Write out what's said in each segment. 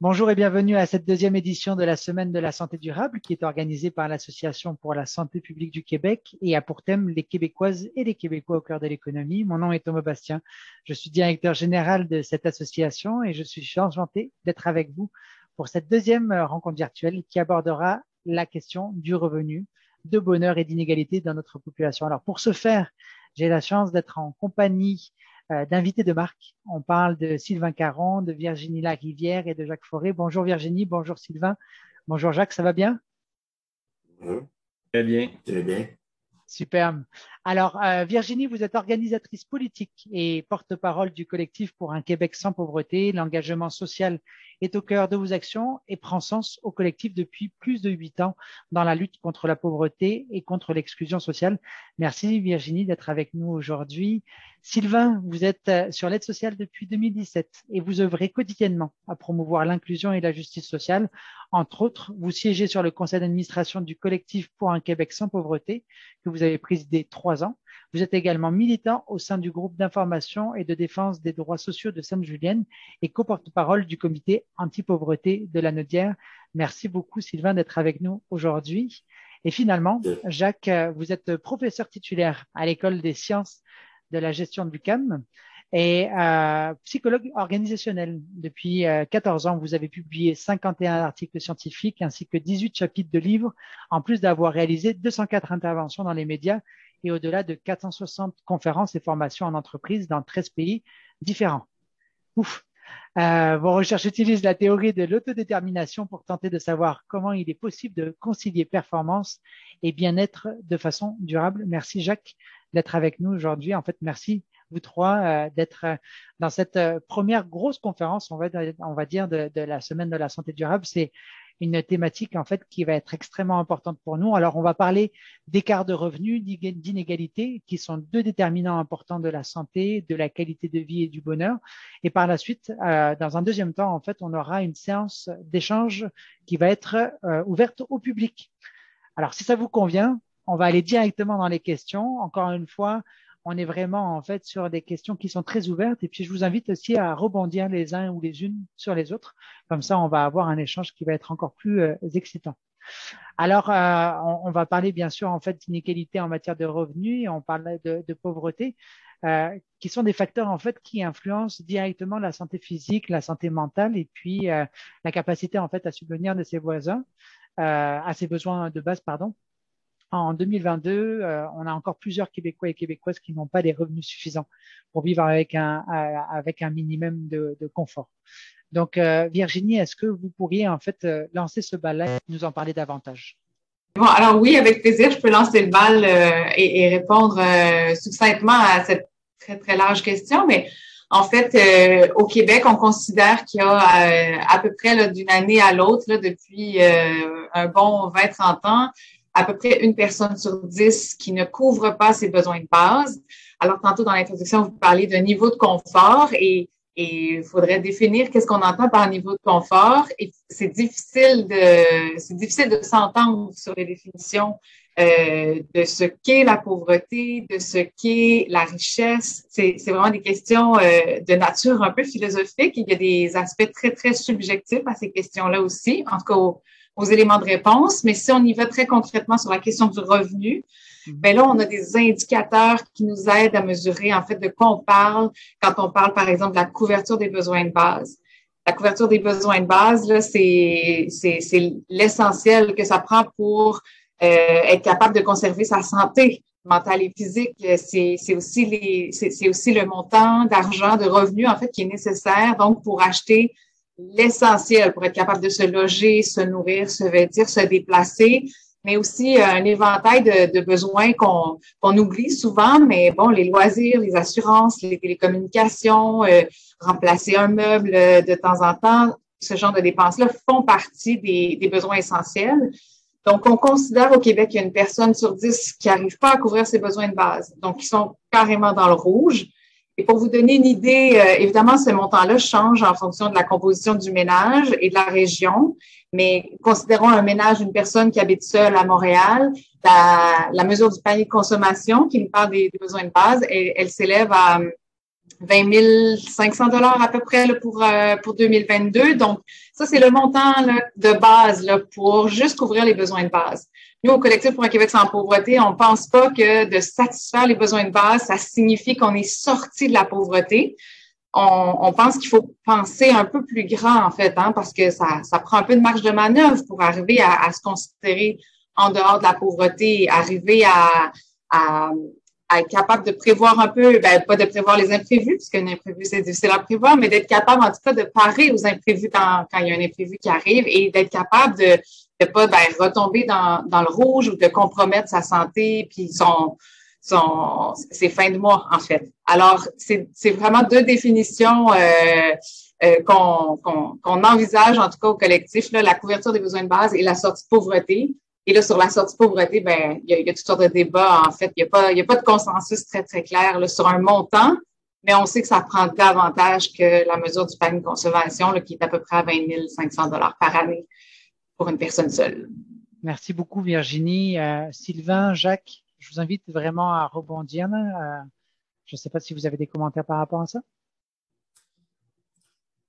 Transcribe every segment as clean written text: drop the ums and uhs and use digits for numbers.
Bonjour et bienvenue à cette deuxième édition de la Semaine de la santé durable qui est organisée par l'Association pour la santé publique du Québec et a pour thème les Québécoises et les Québécois au cœur de l'économie. Mon nom est Thomas Bastien. Je suis directeur général de cette association et je suis enchanté d'être avec vous pour cette deuxième rencontre virtuelle qui abordera la question du revenu, de bonheur et d'inégalité dans notre population. Alors pour ce faire, j'ai la chance d'être en compagnie d'invités de marque. On parle de Sylvain Caron, de Virginie Larivière et de Jacques Forêt. Bonjour Virginie, bonjour Sylvain, bonjour Jacques, ça va bien? Très bien. Très bien. Superbe. Alors, Virginie, vous êtes organisatrice politique et porte-parole du collectif pour un Québec sans pauvreté. L'engagement social est au cœur de vos actions et prend sens au collectif depuis plus de 8 ans dans la lutte contre la pauvreté et contre l'exclusion sociale. Merci Virginie d'être avec nous aujourd'hui. Sylvain, vous êtes sur l'aide sociale depuis 2017 et vous œuvrez quotidiennement à promouvoir l'inclusion et la justice sociale. Entre autres, vous siégez sur le conseil d'administration du collectif pour un Québec sans pauvreté que vous avez présidé 3 ans. Vous êtes également militant au sein du groupe d'information et de défense des droits sociaux de Sainte-Julienne et co-porte-parole du comité anti-pauvreté de la Naudière. Merci beaucoup, Sylvain, d'être avec nous aujourd'hui. Et finalement, Jacques, vous êtes professeur titulaire à l'École des sciences de la gestion du CAM et psychologue organisationnel. Depuis 14 ans, vous avez publié 51 articles scientifiques ainsi que 18 chapitres de livres, en plus d'avoir réalisé 204 interventions dans les médias et au-delà de 460 conférences et formations en entreprise dans 13 pays différents. Ouf. Vos recherches utilisent la théorie de l'autodétermination pour tenter de savoir comment il est possible de concilier performance et bien-être de façon durable. Merci Jacques d'être avec nous aujourd'hui. En fait, merci vous trois d'être dans cette première grosse conférence, on va dire, de la semaine de la santé durable. C'est une thématique en fait qui va être extrêmement importante pour nous. Alors, on va parler d'écart de revenus, d'inégalités, qui sont deux déterminants importants de la santé, de la qualité de vie et du bonheur. Et par la suite, dans un deuxième temps, en fait, on aura une séance d'échange qui va être ouverte au public. Alors, si ça vous convient, on va aller directement dans les questions. Encore une fois, on est vraiment en fait sur des questions qui sont très ouvertes et puis je vous invite aussi à rebondir les uns ou les unes sur les autres. Comme ça, on va avoir un échange qui va être encore plus excitant. Alors, on va parler bien sûr en fait d'inégalité en matière de revenus et on parle de pauvreté, qui sont des facteurs en fait qui influencent directement la santé physique, la santé mentale et puis la capacité en fait à subvenir de ses voisins, à ses besoins de base, pardon. En 2022, on a encore plusieurs Québécois et Québécoises qui n'ont pas des revenus suffisants pour vivre avec un minimum de confort. Donc, Virginie, est-ce que vous pourriez en fait lancer ce bal-là et nous en parler davantage? Bon, alors oui, avec plaisir, je peux lancer le bal et répondre succinctement à cette très, très large question. Mais en fait, au Québec, on considère qu'il y a à peu près là, d'une année à l'autre, là, depuis un bon 20-30 ans, à peu près une personne sur 10 qui ne couvre pas ses besoins de base. Alors, tantôt dans l'introduction, vous parliez d'un niveau de confort et il faudrait définir qu'est-ce qu'on entend par niveau de confort. Et c'est difficile de s'entendre sur les définitions de ce qu'est la pauvreté, de ce qu'est la richesse. C'est vraiment des questions de nature un peu philosophique. Il y a des aspects très, très subjectifs à ces questions-là aussi, en tout cas aux éléments de réponse. Mais si on y va très concrètement sur la question du revenu, ben là, on a des indicateurs qui nous aident à mesurer, en fait, de quoi on parle quand on parle, par exemple, de la couverture des besoins de base. La couverture des besoins de base, là, c'est l'essentiel que ça prend pour être capable de conserver sa santé mentale et physique. C'est aussi le montant d'argent, de revenus, en fait, qui est nécessaire, donc, pour acheter l'essentiel, pour être capable de se loger, se nourrir, se vêtir, se déplacer, mais aussi un éventail de besoins qu'on oublie souvent, mais bon, les loisirs, les assurances, les télécommunications, remplacer un meuble de temps en temps, ce genre de dépenses-là font partie des besoins essentiels. Donc, on considère au Québec qu'il y a une personne sur 10 qui n'arrive pas à couvrir ses besoins de base, donc qui sont carrément dans le rouge. Et pour vous donner une idée, évidemment, ce montant-là change en fonction de la composition du ménage et de la région. Mais considérons un ménage d'une personne qui habite seule à Montréal, la mesure du panier de consommation qui nous parle des besoins de base, elle s'élève à 20 500 $ à peu près là, pour 2022. Donc, ça, c'est le montant là, de base là, pour juste couvrir les besoins de base. Nous, au Collectif pour un Québec sans pauvreté, on pense pas que de satisfaire les besoins de base, ça signifie qu'on est sorti de la pauvreté. On pense qu'il faut penser un peu plus grand, en fait, hein, parce que ça prend un peu de marge de manœuvre pour arriver à se considérer en dehors de la pauvreté, arriver à être capable de prévoir un peu, pas de prévoir les imprévus, parce qu'un imprévu, c'est difficile à prévoir, mais d'être capable, en tout cas, de parer aux imprévus quand il y a un imprévu qui arrive et d'être capable de pas retomber dans le rouge ou de compromettre sa santé puis ses fins de mois, en fait. Alors, c'est vraiment deux définitions qu'on envisage, en tout cas au collectif, là, la couverture des besoins de base et la sortie de pauvreté. Et là, sur la sortie de pauvreté, il y a toutes sortes de débats. En fait, il y a pas de consensus très, très clair là, sur un montant, mais on sait que ça prend davantage que la mesure du panier de consommation, là, qui est à peu près à 20 500 $ par année pour une personne seule. Merci beaucoup, Virginie. Sylvain, Jacques, je vous invite vraiment à rebondir. Je ne sais pas si vous avez des commentaires par rapport à ça.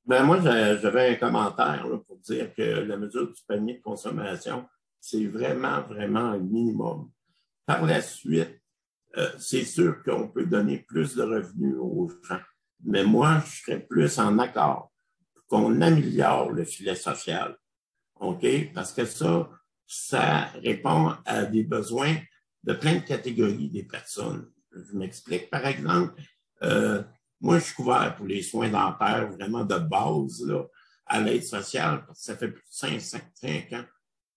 Moi, j'avais un commentaire là, pour dire que la mesure du panier de consommation, c'est vraiment, vraiment un minimum. Par la suite, c'est sûr qu'on peut donner plus de revenus aux gens, mais moi, je serais plus en accord qu'on améliore le filet social, OK? Parce que ça répond à des besoins de plein de catégories des personnes. Je m'explique. Par exemple, moi, je suis couvert pour les soins dentaires vraiment de base là, à l'aide sociale, parce que ça fait plus de 5 ans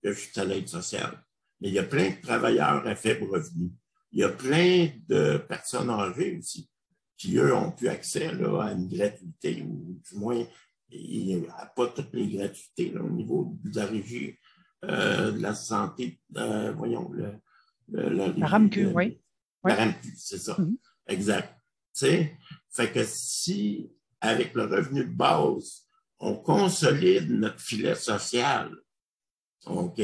que je suis à l'aide sociale. Mais il y a plein de travailleurs à faible revenu. Il y a plein de personnes âgées aussi qui, eux, ont plus accès là, à une gratuité, ou du moins, il n'y a pas toutes les gratuités là, au niveau de la régie de la santé, voyons, la RAMQ, oui. La RAMQ, c'est ça. Exact. Tu sais, fait que si, avec le revenu de base, on consolide notre filet social, OK,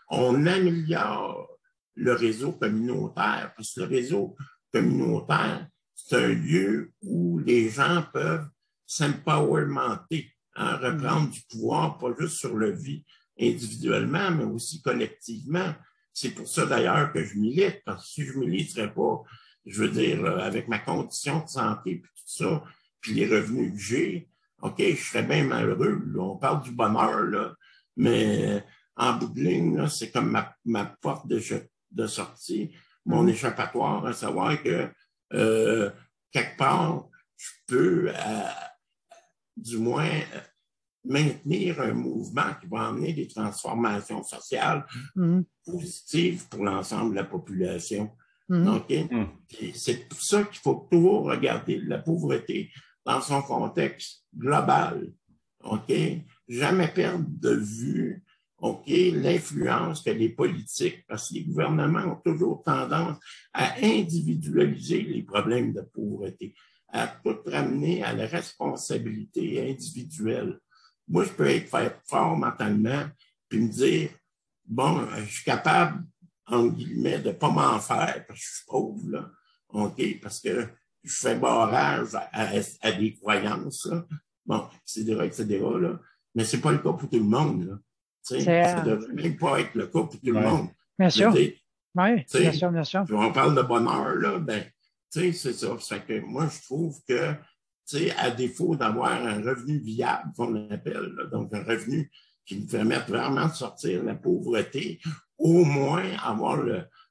on améliore le réseau communautaire, parce que le réseau communautaire, c'est un lieu où les gens peuvent s'empowermenter, hein, reprendre du pouvoir, pas juste sur leur vie individuellement, mais aussi collectivement. C'est pour ça d'ailleurs que je milite, parce que si je militerais pas, je veux dire, avec ma condition de santé, puis tout ça, puis les revenus que j'ai, OK, je serais bien malheureux. Là. On parle du bonheur, là, mais en bout de ligne, c'est comme ma porte de sortie, mon échappatoire, à savoir que quelque part, je peux du moins maintenir un mouvement qui va amener des transformations sociales positives pour l'ensemble de la population. Okay? C'est pour ça qu'il faut toujours regarder la pauvreté dans son contexte global. Okay? Jamais perdre de vue l'influence que les politiques, parce que les gouvernements ont toujours tendance à individualiser les problèmes de pauvreté, à tout ramener à la responsabilité individuelle. Moi, je peux être fort mentalement puis me dire, bon, je suis capable, entre guillemets, de ne pas m'en faire parce que je suis pauvre, là. OK, parce que je fais barrage à des croyances, là. Bon, etc., là. Mais c'est pas le cas pour tout le monde, là. Ça ne devrait même pas être le cas pour tout le monde. Bien sûr. Oui, bien sûr, bien sûr. On parle de bonheur, là, c'est ça. Ça fait que moi, je trouve que, à défaut d'avoir un revenu viable, qu'on appelle, là, donc un revenu qui nous permette vraiment de sortir de la pauvreté, au moins avoir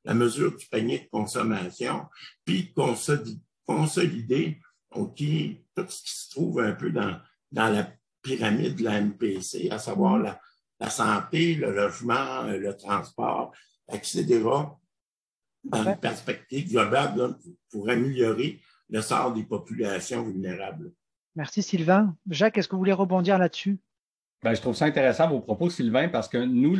la mesure du panier de consommation, puis consolider tout ce qui se trouve un peu dans la pyramide de la MPC, à savoir la santé, le logement, le transport, etc., dans une perspective globale là, pour améliorer le sort des populations vulnérables. Merci Sylvain. Jacques, est-ce que vous voulez rebondir là-dessus? Je trouve ça intéressant vos propos, Sylvain, parce que nous,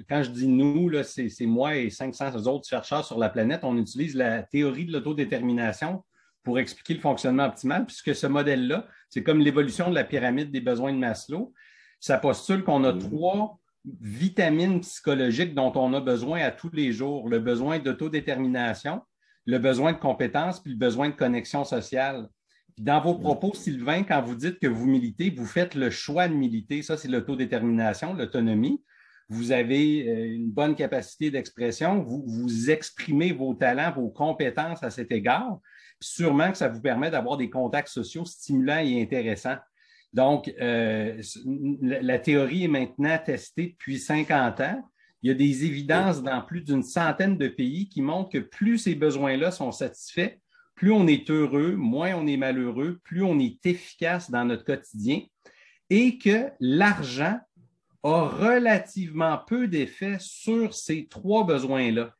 quand je dis nous, là, c'est moi et 500 autres chercheurs sur la planète, on utilise la théorie de l'autodétermination pour expliquer le fonctionnement optimal, puisque ce modèle-là, c'est comme l'évolution de la pyramide des besoins de Maslow. Ça postule qu'on a 3 vitamines psychologiques dont on a besoin à tous les jours. Le besoin d'autodétermination, le besoin de compétence, puis le besoin de connexion sociale. Dans vos propos, Sylvain, quand vous dites que vous militez, vous faites le choix de militer. Ça, c'est l'autodétermination, l'autonomie. Vous avez une bonne capacité d'expression. Vous exprimez vos talents, vos compétences à cet égard. Puis sûrement que ça vous permet d'avoir des contacts sociaux stimulants et intéressants. Donc, la théorie est maintenant testée depuis 50 ans. Il y a des évidences dans plus d'une centaine de pays qui montrent que plus ces besoins-là sont satisfaits, plus on est heureux, moins on est malheureux, plus on est efficace dans notre quotidien et que l'argent a relativement peu d'effet sur ces 3 besoins-là.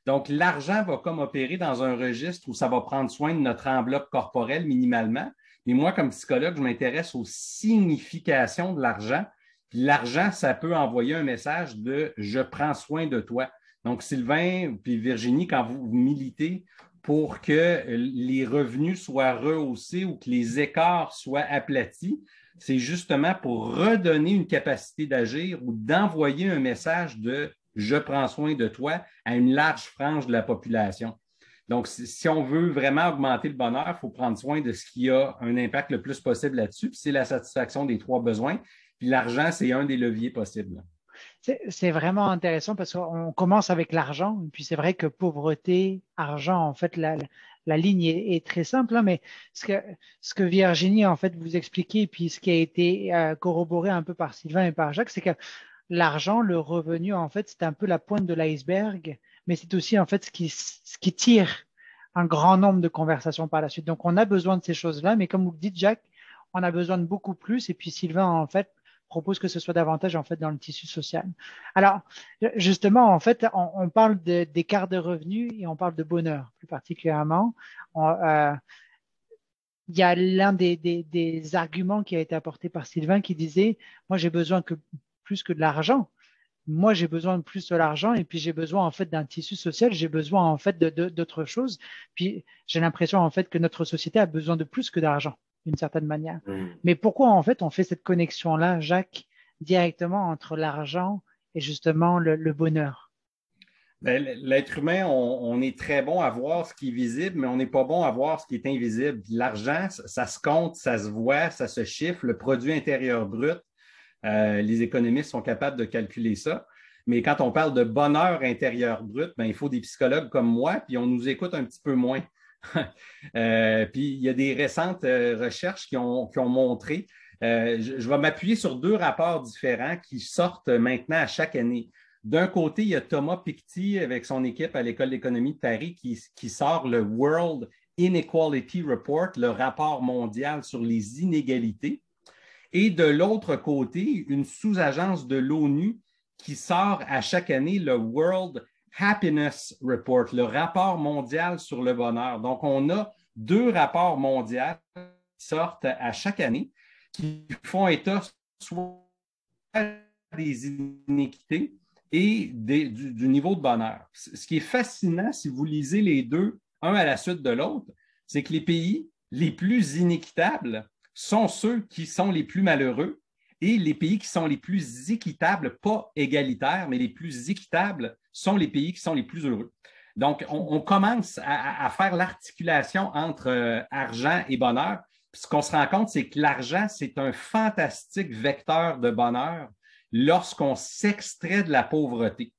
Donc, l'argent va comme opérer dans un registre où ça va prendre soin de notre enveloppe corporelle minimalement. Mais moi, comme psychologue, je m'intéresse aux significations de l'argent. Puis l'argent, ça peut envoyer un message de « je prends soin de toi ». Donc, Sylvain puis Virginie, quand vous militez pour que les revenus soient rehaussés ou que les écarts soient aplatis, c'est justement pour redonner une capacité d'agir ou d'envoyer un message de « je prends soin de toi » à une large frange de la population. Donc, si on veut vraiment augmenter le bonheur, il faut prendre soin de ce qui a un impact le plus possible là-dessus, puis c'est la satisfaction des 3 besoins. Puis l'argent, c'est un des leviers possibles. C'est vraiment intéressant parce qu'on commence avec l'argent, et puis c'est vrai que pauvreté, argent, en fait, la ligne est très simple, hein, mais ce que Virginie, en fait, vous expliquait, puis ce qui a été corroboré un peu par Sylvain et par Jacques, c'est que l'argent, le revenu, en fait, c'est un peu la pointe de l'iceberg, mais c'est aussi, en fait, ce qui tire un grand nombre de conversations par la suite. Donc, on a besoin de ces choses-là, mais comme vous le dites, Jacques, on a besoin de beaucoup plus, et puis Sylvain, en fait, propose que ce soit davantage en fait dans le tissu social. Alors justement en fait on parle d'écart de revenus et on parle de bonheur plus particulièrement. Il y a l'un des arguments qui a été apporté par Sylvain qui disait moi j'ai besoin plus que de l'argent. Moi j'ai besoin de plus de l'argent et puis j'ai besoin en fait d'un tissu social, j'ai besoin en fait d'autre chose. Puis j'ai l'impression en fait que notre société a besoin de plus que d'argent d'une certaine manière. Mais pourquoi en fait on fait cette connexion-là, Jacques, directement entre l'argent et justement le bonheur? L'être humain, on est très bon à voir ce qui est visible, mais on n'est pas bon à voir ce qui est invisible. L'argent, ça se compte, ça se voit, ça se chiffre. Le produit intérieur brut, les économistes sont capables de calculer ça. Mais quand on parle de bonheur intérieur brut, il faut des psychologues comme moi, puis on nous écoute un petit peu moins. Puis il y a des récentes recherches qui ont montré, je vais m'appuyer sur 2 rapports différents qui sortent maintenant à chaque année. D'un côté, il y a Thomas Piketty avec son équipe à l'École d'économie de Paris qui sort le World Inequality Report, le rapport mondial sur les inégalités. Et de l'autre côté, une sous-agence de l'ONU qui sort à chaque année le World Happiness Report, le rapport mondial sur le bonheur. Donc, on a 2 rapports mondiaux qui sortent à chaque année qui font état soit des inéquités et du niveau de bonheur. Ce qui est fascinant, si vous lisez les 2, un à la suite de l'autre, c'est que les pays les plus inéquitables sont ceux qui sont les plus malheureux et les pays qui sont les plus équitables, pas égalitaires, mais les plus équitables, sont les pays qui sont les plus heureux. Donc, on commence à faire l'articulation entre argent et bonheur. Puis ce qu'on se rend compte, c'est que l'argent, c'est un fantastique vecteur de bonheur lorsqu'on s'extrait de la pauvreté.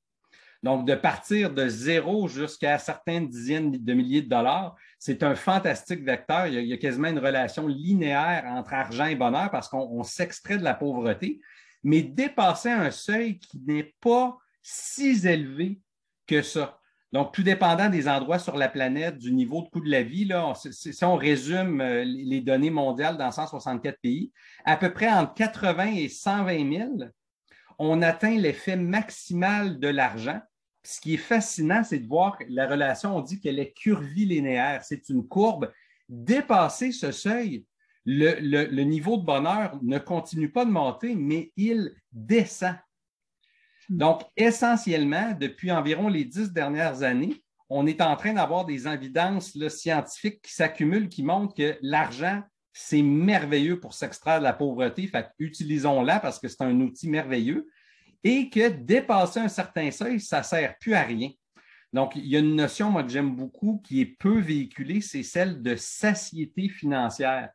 Donc, de partir de 0 jusqu'à certaines dizaines de milliers de dollars, c'est un fantastique vecteur. Il y a quasiment une relation linéaire entre argent et bonheur parce qu'on s'extrait de la pauvreté, mais dépasser un seuil qui n'est pas si élevé que ça. Donc, tout dépendant des endroits sur la planète, du niveau de coût de la vie, là, si on résume les données mondiales dans 164 pays, à peu près entre 80 et 120 000, on atteint l'effet maximal de l'argent. Ce qui est fascinant, c'est de voir que la relation, on dit qu'elle est curvilinéaire. C'est une courbe. Dépasser ce seuil, le niveau de bonheur ne continue pas de monter, mais il descend. Donc, essentiellement, depuis environ les 10 dernières années, on est en train d'avoir des évidences scientifiques qui s'accumulent, qui montrent que l'argent, c'est merveilleux pour s'extraire de la pauvreté. Fait utilisons-la parce que c'est un outil merveilleux. Et que dépasser un certain seuil, ça ne sert plus à rien. Donc, il y a une notion, moi, que j'aime beaucoup, qui est peu véhiculée, c'est celle de satiété financière.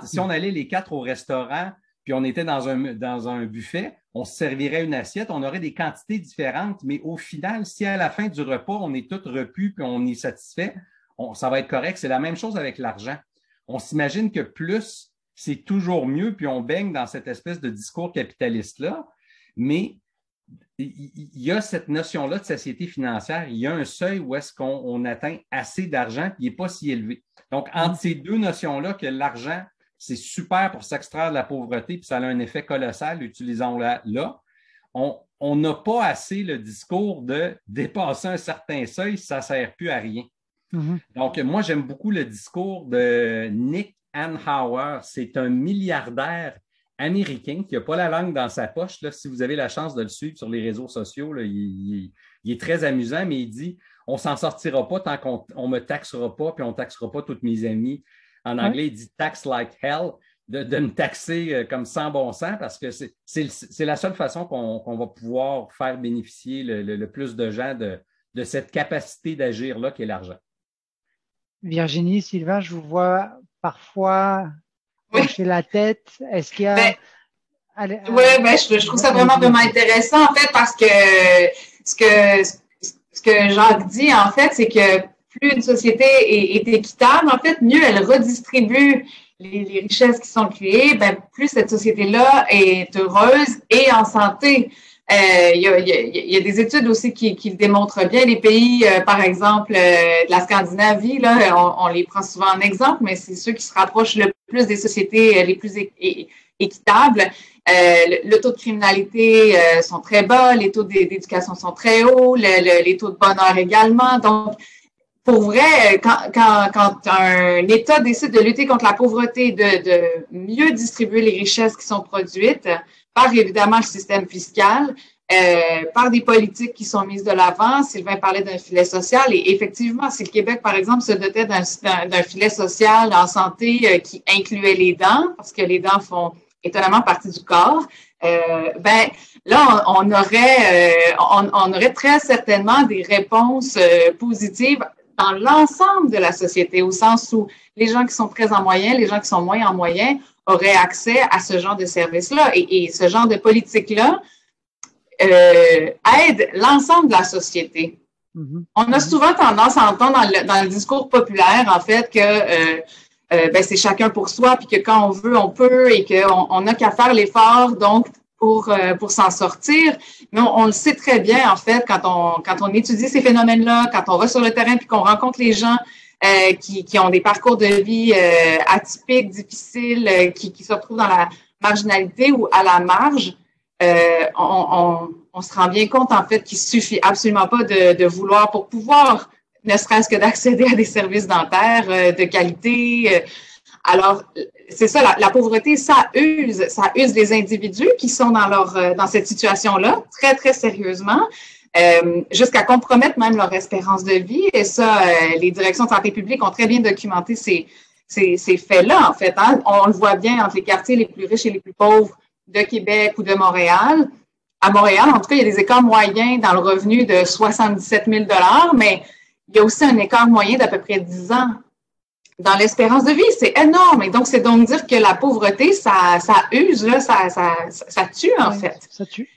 Si on allait les 4 au restaurant, puis on était dans un buffet, on se servirait une assiette, on aurait des quantités différentes, mais au final, si à la fin du repas, on est tous repus puis on est satisfait, ça va être correct. C'est la même chose avec l'argent. On s'imagine que plus, c'est toujours mieux, puis on baigne dans cette espèce de discours capitaliste-là, mais il y a cette notion-là de satiété financière. Il y a un seuil où est-ce qu'on atteint assez d'argent, puis il n'est pas si élevé. Donc, entre ces deux notions-là, que l'argent, c'est super pour s'extraire de la pauvreté, puis ça a un effet colossal, utilisons-la là. On n'a pas assez le discours de dépasser un certain seuil, ça ne sert plus à rien. Donc, moi, j'aime beaucoup le discours de Nick Hanauer. C'est un milliardaire américain qui n'a pas la langue dans sa poche. Là, si vous avez la chance de le suivre sur les réseaux sociaux, là, il est très amusant, mais il dit « On ne s'en sortira pas tant qu'on ne me taxera pas, puis on ne taxera pas tous mes amis. » En anglais, il dit « tax like hell », de me taxer comme sans bon sens, parce que c'est la seule façon qu'on va pouvoir faire bénéficier le plus de gens de cette capacité d'agir-là qui est l'argent. Virginie, Sylvain, je vous vois parfois hocher la tête. Est-ce qu'il y a... je trouve ça vraiment intéressant, en fait, parce que ce que Jacques dit, en fait, c'est que plus une société est équitable, en fait, mieux elle redistribue les richesses qui sont créées, plus cette société-là est heureuse et en santé. Il y a des études aussi qui le démontrent bien. Les pays, par exemple, de la Scandinavie, là, on les prend souvent en exemple, mais c'est ceux qui se rapprochent le plus des sociétés les plus équitables. Le taux de criminalité sont très bas, les taux d'éducation sont très hauts, les taux de bonheur également. Donc, pour vrai, quand un État décide de lutter contre la pauvreté, de mieux distribuer les richesses qui sont produites, par évidemment le système fiscal, par des politiques qui sont mises de l'avant. Sylvain parlait d'un filet social et effectivement, si le Québec, par exemple, se dotait d'un filet social en santé qui incluait les dents, parce que les dents font étonnamment partie du corps, là, on aurait très certainement des réponses positives dans l'ensemble de la société, au sens où les gens qui sont très en moyen, les gens qui sont moins en moyen auraient accès à ce genre de services-là. Et ce genre de politique-là aide l'ensemble de la société. On a souvent tendance à entendre dans le discours populaire, en fait, que c'est chacun pour soi, puis que quand on veut, on peut, et qu'on n'a qu'à faire l'effort, donc, pour s'en sortir. Mais on le sait très bien, en fait, quand on étudie ces phénomènes-là, quand on va sur le terrain puis qu'on rencontre les gens qui ont des parcours de vie atypiques, difficiles, qui se retrouvent dans la marginalité ou à la marge, on se rend bien compte, en fait, qu'il suffit absolument pas de vouloir pour pouvoir, ne serait-ce que d'accéder à des services dentaires de qualité. Alors, c'est ça, la pauvreté, ça use les individus qui sont dans cette situation-là, très, très sérieusement, jusqu'à compromettre même leur espérance de vie. Et ça, les directions de santé publique ont très bien documenté ces faits-là, en fait. Hein. On le voit bien entre les quartiers les plus riches et les plus pauvres de Québec ou de Montréal. À Montréal, en tout cas, il y a des écarts moyens dans le revenu de 77 000 $, mais il y a aussi un écart moyen d'à peu près 10 ans dans l'espérance de vie. C'est énorme. Et donc, c'est donc dire que la pauvreté, ça use, là, ça tue, en fait. Ça tue.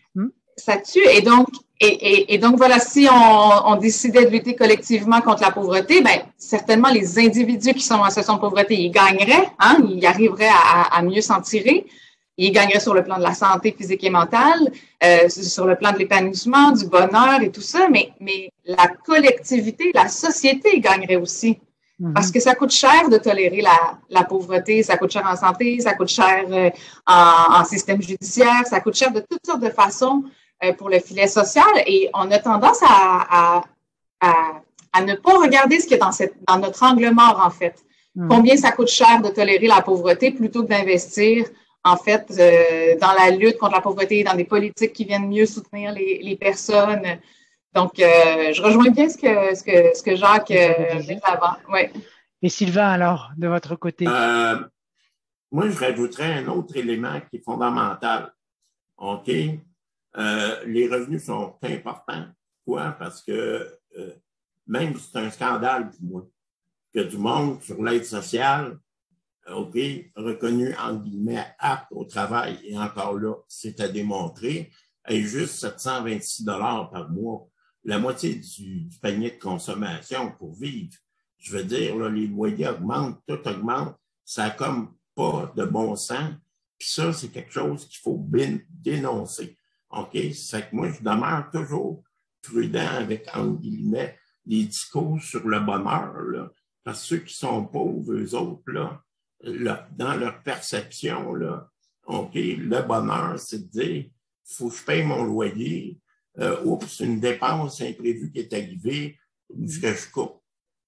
Ça tue. Et donc, voilà, si on décidait de lutter collectivement contre la pauvreté, certainement, les individus qui sont en situation de pauvreté, ils gagneraient, hein, ils arriveraient à mieux s'en tirer. Ils gagneraient sur le plan de la santé physique et mentale, sur le plan de l'épanouissement, du bonheur et tout ça, mais la collectivité, la société gagnerait aussi. Parce que ça coûte cher de tolérer la pauvreté, ça coûte cher en santé, ça coûte cher en système judiciaire, ça coûte cher de toutes sortes de façons pour le filet social. Et on a tendance à ne pas regarder ce qui est dans notre angle mort, en fait. Combien ça coûte cher de tolérer la pauvreté plutôt que d'investir, en fait, dans la lutte contre la pauvreté, dans des politiques qui viennent mieux soutenir les personnes. Donc, je rejoins bien ce que Jacques dit avant. Ouais. Et Sylvain, alors, de votre côté? Moi, je rajouterais un autre élément qui est fondamental. OK? Les revenus sont importants. Pourquoi? Parce que même c'est un scandale pour moi, que du monde sur l'aide sociale, OK, reconnu, entre guillemets, apte au travail, et encore là, c'est à démontrer, est juste 726 $ par mois, la moitié du panier de consommation pour vivre. Je veux dire, là, les loyers augmentent, tout augmente, ça n'a comme pas de bon sens. Puis ça, c'est quelque chose qu'il faut bien dénoncer. OK? C'est que moi, je demeure toujours prudent avec, entre guillemets, les discours sur le bonheur, là. Parce que ceux qui sont pauvres, eux autres, là, dans leur perception, là, OK, le bonheur, c'est de dire, il faut que je paye mon loyer, oups, une dépense imprévue qui est arrivée, où ce que je coupe.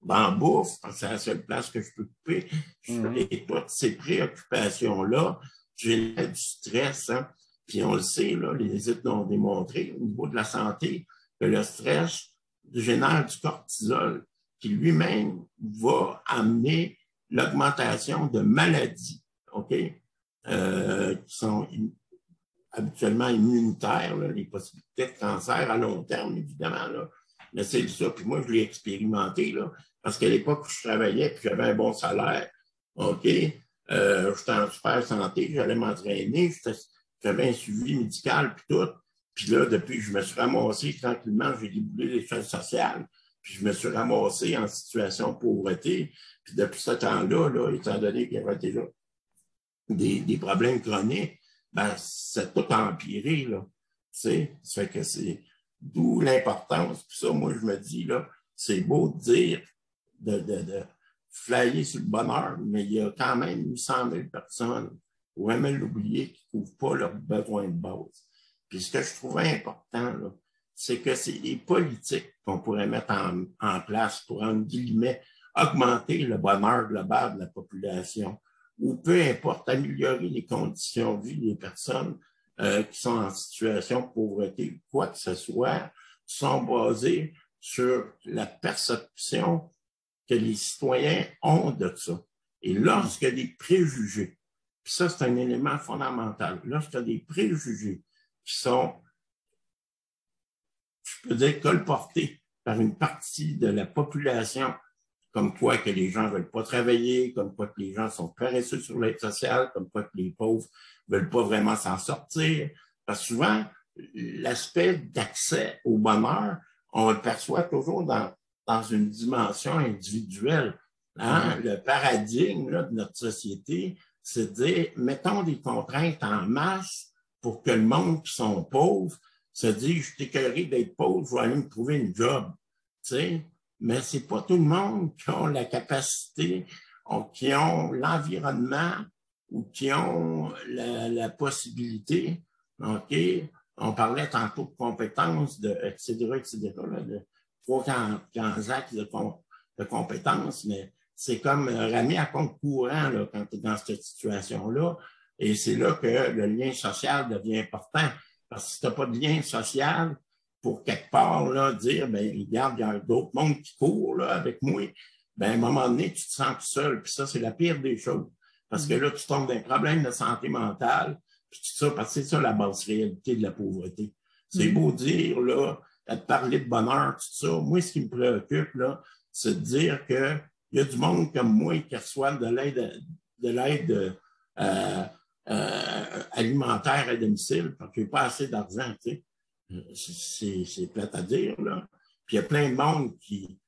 En bouffe, parce que c'est la seule place que je peux couper. Et toutes ces préoccupations-là génèrent du stress. Hein? Puis on le sait, là, les études l'ont démontré au niveau de la santé, que le stress génère du cortisol qui lui-même va amener l'augmentation de maladies, OK, qui sont habituellement immunitaires, là, les possibilités de cancer à long terme, évidemment, là. Mais c'est ça. Puis moi, je l'ai expérimenté, là, parce qu'à l'époque où je travaillais, puis j'avais un bon salaire, OK, j'étais en super santé, j'allais m'entraîner, j'avais un suivi médical, puis tout. Puis là, depuis que je me suis ramassé tranquillement, j'ai déboulé l'échelle sociale, puis je me suis ramassé en situation de pauvreté. Puis depuis ce temps-là, là, étant donné qu'il y avait déjà des problèmes chroniques, ben, c'est tout empiré, là. Tu sais, ça fait que c'est d'où l'importance. Puis ça, moi, je me dis, là, c'est beau de dire, de flyer sur le bonheur, mais il y a quand même 800 000 personnes, il faut jamais l'oublier, qui ne couvrent pas leurs besoins de base. Puis ce que je trouvais important, là, c'est que c'est les politiques qu'on pourrait mettre en place pour, entre guillemets, augmenter le bonheur global de la population, ou peu importe, améliorer les conditions de vie des personnes qui sont en situation de pauvreté, quoi que ce soit, sont basés sur la perception que les citoyens ont de ça. Et lorsque des préjugés, puis ça, c'est un élément fondamental, lorsque des préjugés qui sont, je peux dire, colportés par une partie de la population, comme quoi que les gens ne veulent pas travailler, comme quoi que les gens sont paresseux sur l'aide sociale, comme quoi que les pauvres ne veulent pas vraiment s'en sortir. Parce que souvent, l'aspect d'accès au bonheur, on le perçoit toujours dans une dimension individuelle. Hein? Le paradigme là, de notre société, c'est de dire, mettons des contraintes en masse pour que le monde qui sont pauvres se dise, je suis écœuré d'être pauvre, je vais aller me trouver une job. Tu sais? Mais c'est pas tout le monde qui a la capacité, qui ont l'environnement ou qui ont la possibilité. OK? On parlait tantôt de compétences, etc., là, de 3 actes de compétences, mais c'est comme ramener à compte courant là, quand tu es dans cette situation-là. Et c'est là que le lien social devient important. Parce que si tu n'as pas de lien social, pour quelque part là, dire, ben regarde, il y a d'autres mondes qui courent là, avec moi, ben à un moment donné, tu te sens tout seul. Puis ça, c'est la pire des choses. Parce que là, tu tombes dans un problème de santé mentale, puis tout ça, parce que c'est ça la basse réalité de la pauvreté. C'est beau dire, là, à te parler de bonheur, tout ça. Moi, ce qui me préoccupe, là, c'est de dire qu'il y a du monde comme moi qui reçoivent de l'aide alimentaire à domicile, parce qu'il n'y a pas assez d'argent, tu sais. C'est plate à dire, là. Puis il y a plein de monde qui,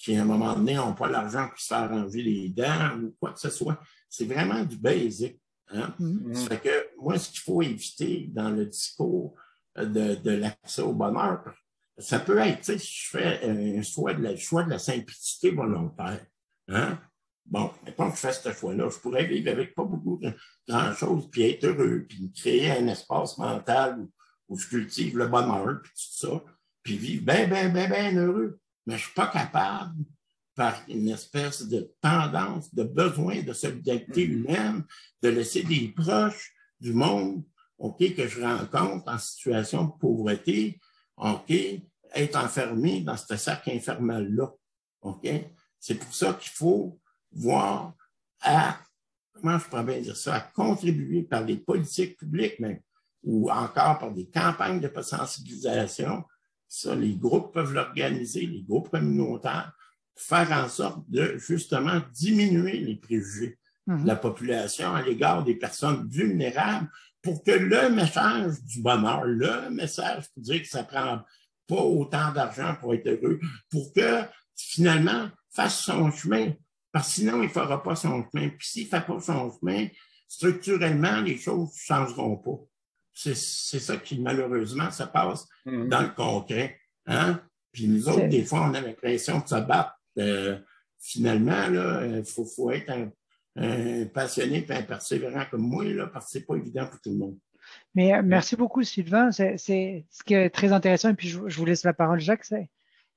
à un moment donné, n'ont pas l'argent pour se faire enlever les dents ou quoi que ce soit. C'est vraiment du basic. Hein? Ça fait que moi, ce qu'il faut éviter dans le discours de l'accès au bonheur, ça peut être, tu sais, si je fais un choix de la simplicité volontaire. Hein? Bon, mettons que je fais ce choix-là, je pourrais vivre avec pas beaucoup de grand-chose, puis être heureux, puis créer un espace mental où je cultive le bonheur, puis tout ça, puis vivre bien heureux. Mais je ne suis pas capable, par une espèce de tendance, de besoin de solidarité humaine, de laisser des proches du monde, OK, que je rencontre en situation de pauvreté, OK, être enfermé dans ce cercle infernal-là. OK? C'est pour ça qu'il faut voir comment je pourrais bien dire ça, à contribuer par les politiques publiques même, ou encore par des campagnes de sensibilisation Ça, les groupes peuvent l'organiser, les groupes communautaires, pour faire en sorte de, justement, diminuer les préjugés de la population à l'égard des personnes vulnérables pour que le message du bonheur, le message pour dire que ça prend pas autant d'argent pour être heureux, pour que, finalement, fasse son chemin. Parce que sinon, il ne fera pas son chemin. Puis s'il ne fait pas son chemin, structurellement, les choses ne changeront pas. C'est ça qui, malheureusement, se passe dans le concret. Hein? Puis nous autres, des fois, on a l'impression de se battre. Finalement, il faut être un passionné et un persévérant comme moi, là, parce que ce n'est pas évident pour tout le monde. Mais merci beaucoup, Sylvain. C'est ce qui est très intéressant, et puis je vous laisse la parole, Jacques,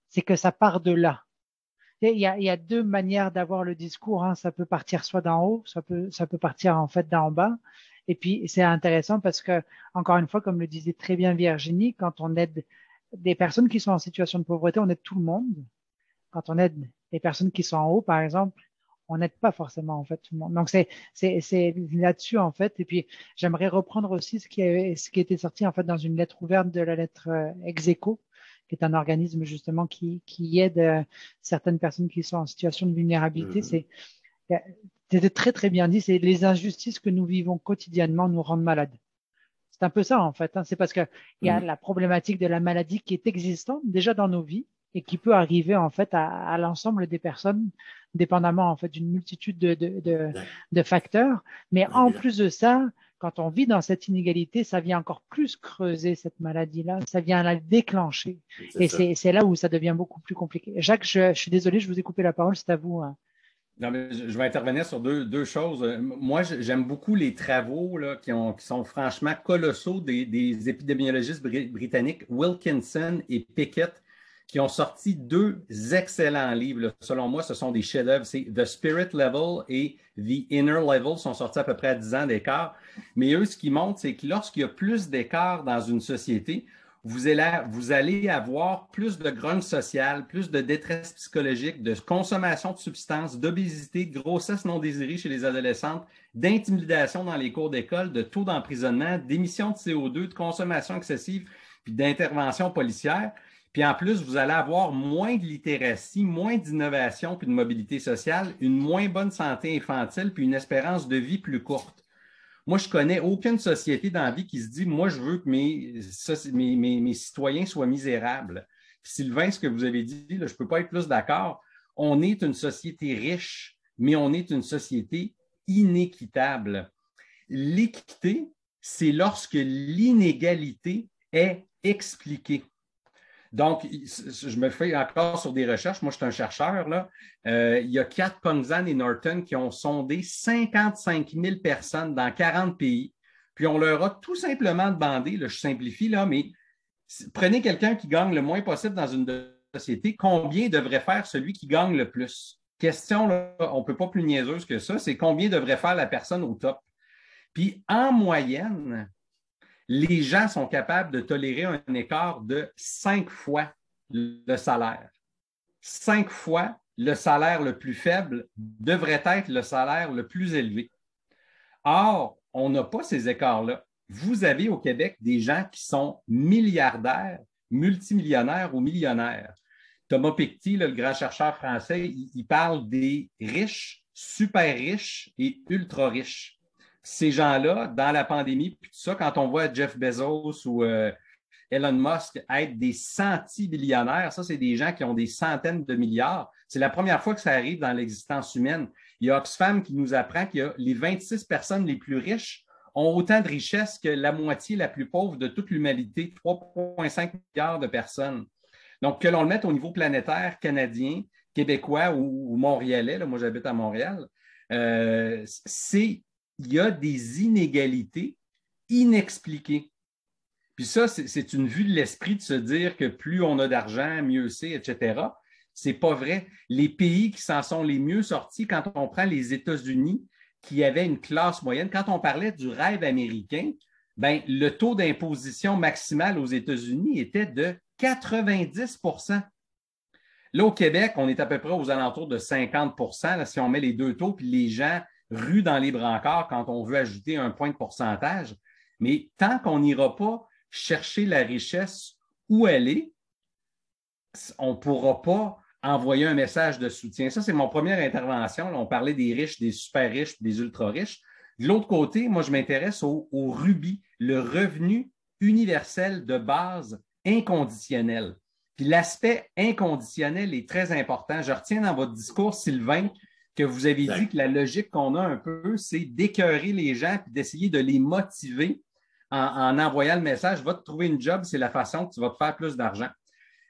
c'est que ça part de là. Il y a deux manières d'avoir le discours. Hein. Ça peut partir soit d'en haut, ça peut partir en fait d'en bas. Et puis c'est intéressant parce que, encore une fois, comme le disait très bien Virginie, quand on aide des personnes qui sont en situation de pauvreté, on aide tout le monde. Quand on aide des personnes qui sont en haut, par exemple, on n'aide pas forcément en fait tout le monde. Donc c'est là-dessus en fait. Et puis j'aimerais reprendre aussi ce qui était sorti en fait dans une lettre ouverte de la lettre Execo, qui est un organisme justement qui aide certaines personnes qui sont en situation de vulnérabilité. C'était très très bien dit. C'est les injustices que nous vivons quotidiennement nous rendent malades. C'est un peu ça en fait. Hein. C'est parce que il y a la problématique de la maladie qui est existante déjà dans nos vies et qui peut arriver en fait à l'ensemble des personnes, dépendamment en fait d'une multitude de facteurs. Mais en plus de ça, quand on vit dans cette inégalité, ça vient encore plus creuser cette maladie-là, ça vient la déclencher. Et c'est là où ça devient beaucoup plus compliqué. Jacques, je suis désolé, je vous ai coupé la parole, c'est à vous. Hein. Non, mais je vais intervenir sur deux choses. Moi, j'aime beaucoup les travaux là, qui sont franchement colossaux des épidémiologistes britanniques Wilkinson et Pickett, qui ont sorti 2 excellents livres. Là. Selon moi, ce sont des chefs-d'œuvre. C'est The Spirit Level et The Inner Level, sont sortis à peu près à 10 ans d'écart. Mais eux, ce qu'ils montrent, c'est que lorsqu'il y a plus d'écart dans une société, vous allez avoir plus de grogne sociale, plus de détresse psychologique, de consommation de substances, d'obésité, de grossesse non désirée chez les adolescentes, d'intimidation dans les cours d'école, de taux d'emprisonnement, d'émissions de CO2, de consommation excessive, puis d'intervention policière. Puis en plus, vous allez avoir moins de littératie, moins d'innovation puis de mobilité sociale, une moins bonne santé infantile puis une espérance de vie plus courte. Moi, je connais aucune société dans la vie qui se dit « Moi, je veux que mes citoyens soient misérables. » Sylvain, ce que vous avez dit, là, je ne peux pas être plus d'accord. On est une société riche, mais on est une société inéquitable. L'équité, c'est lorsque l'inégalité est expliquée. Donc, je me fais encore sur des recherches. Moi, je suis un chercheur. Là. Il y a Kat Pongzan et Norton qui ont sondé 55 000 personnes dans 40 pays. Puis, on leur a tout simplement demandé, là, je simplifie, là, mais prenez quelqu'un qui gagne le moins possible dans une société, combien devrait faire celui qui gagne le plus? Question, là, on ne peut pas plus niaiseuse que ça, c'est combien devrait faire la personne au top? Puis, en moyenne, les gens sont capables de tolérer un écart de 5 fois le salaire. 5 fois le salaire le plus faible devrait être le salaire le plus élevé. Or, on n'a pas ces écarts-là. Vous avez au Québec des gens qui sont milliardaires, multimillionnaires ou millionnaires. Thomas Piketty, le grand chercheur français, il parle des riches, super riches et ultra riches. Ces gens-là, dans la pandémie, puis tout ça, quand on voit Jeff Bezos ou Elon Musk être des centibillionnaires, ça, c'est des gens qui ont des centaines de milliards. C'est la première fois que ça arrive dans l'existence humaine. Il y a Oxfam qui nous apprend que les 26 personnes les plus riches ont autant de richesses que la moitié la plus pauvre de toute l'humanité, 3,5 milliards de personnes. Donc, que l'on le mette au niveau planétaire, canadien, québécois ou montréalais, là, moi j'habite à Montréal, il y a des inégalités inexpliquées. Puis ça, c'est une vue de l'esprit de se dire que plus on a d'argent, mieux c'est, etc. C'est pas vrai. Les pays qui s'en sont les mieux sortis, quand on prend les États-Unis, qui avaient une classe moyenne, quand on parlait du rêve américain, ben, le taux d'imposition maximale aux États-Unis était de 90 %. Là, au Québec, on est à peu près aux alentours de 50 % là, si on met les deux taux, puis les gens ruent dans les brancards quand on veut ajouter un point de pourcentage. Mais tant qu'on n'ira pas chercher la richesse où elle est, on ne pourra pas envoyer un message de soutien. Ça, c'est mon première intervention. Là, on parlait des riches, des super riches, des ultra riches. De l'autre côté, moi, je m'intéresse au RUBI, le revenu universel de base inconditionnel. Puis l'aspect inconditionnel est très important. Je retiens dans votre discours, Sylvain, que vous avez dit que la logique qu'on a un peu, c'est d'écœurer les gens et d'essayer de les motiver en envoyant le message « Va te trouver une job, c'est la façon que tu vas te faire plus d'argent ».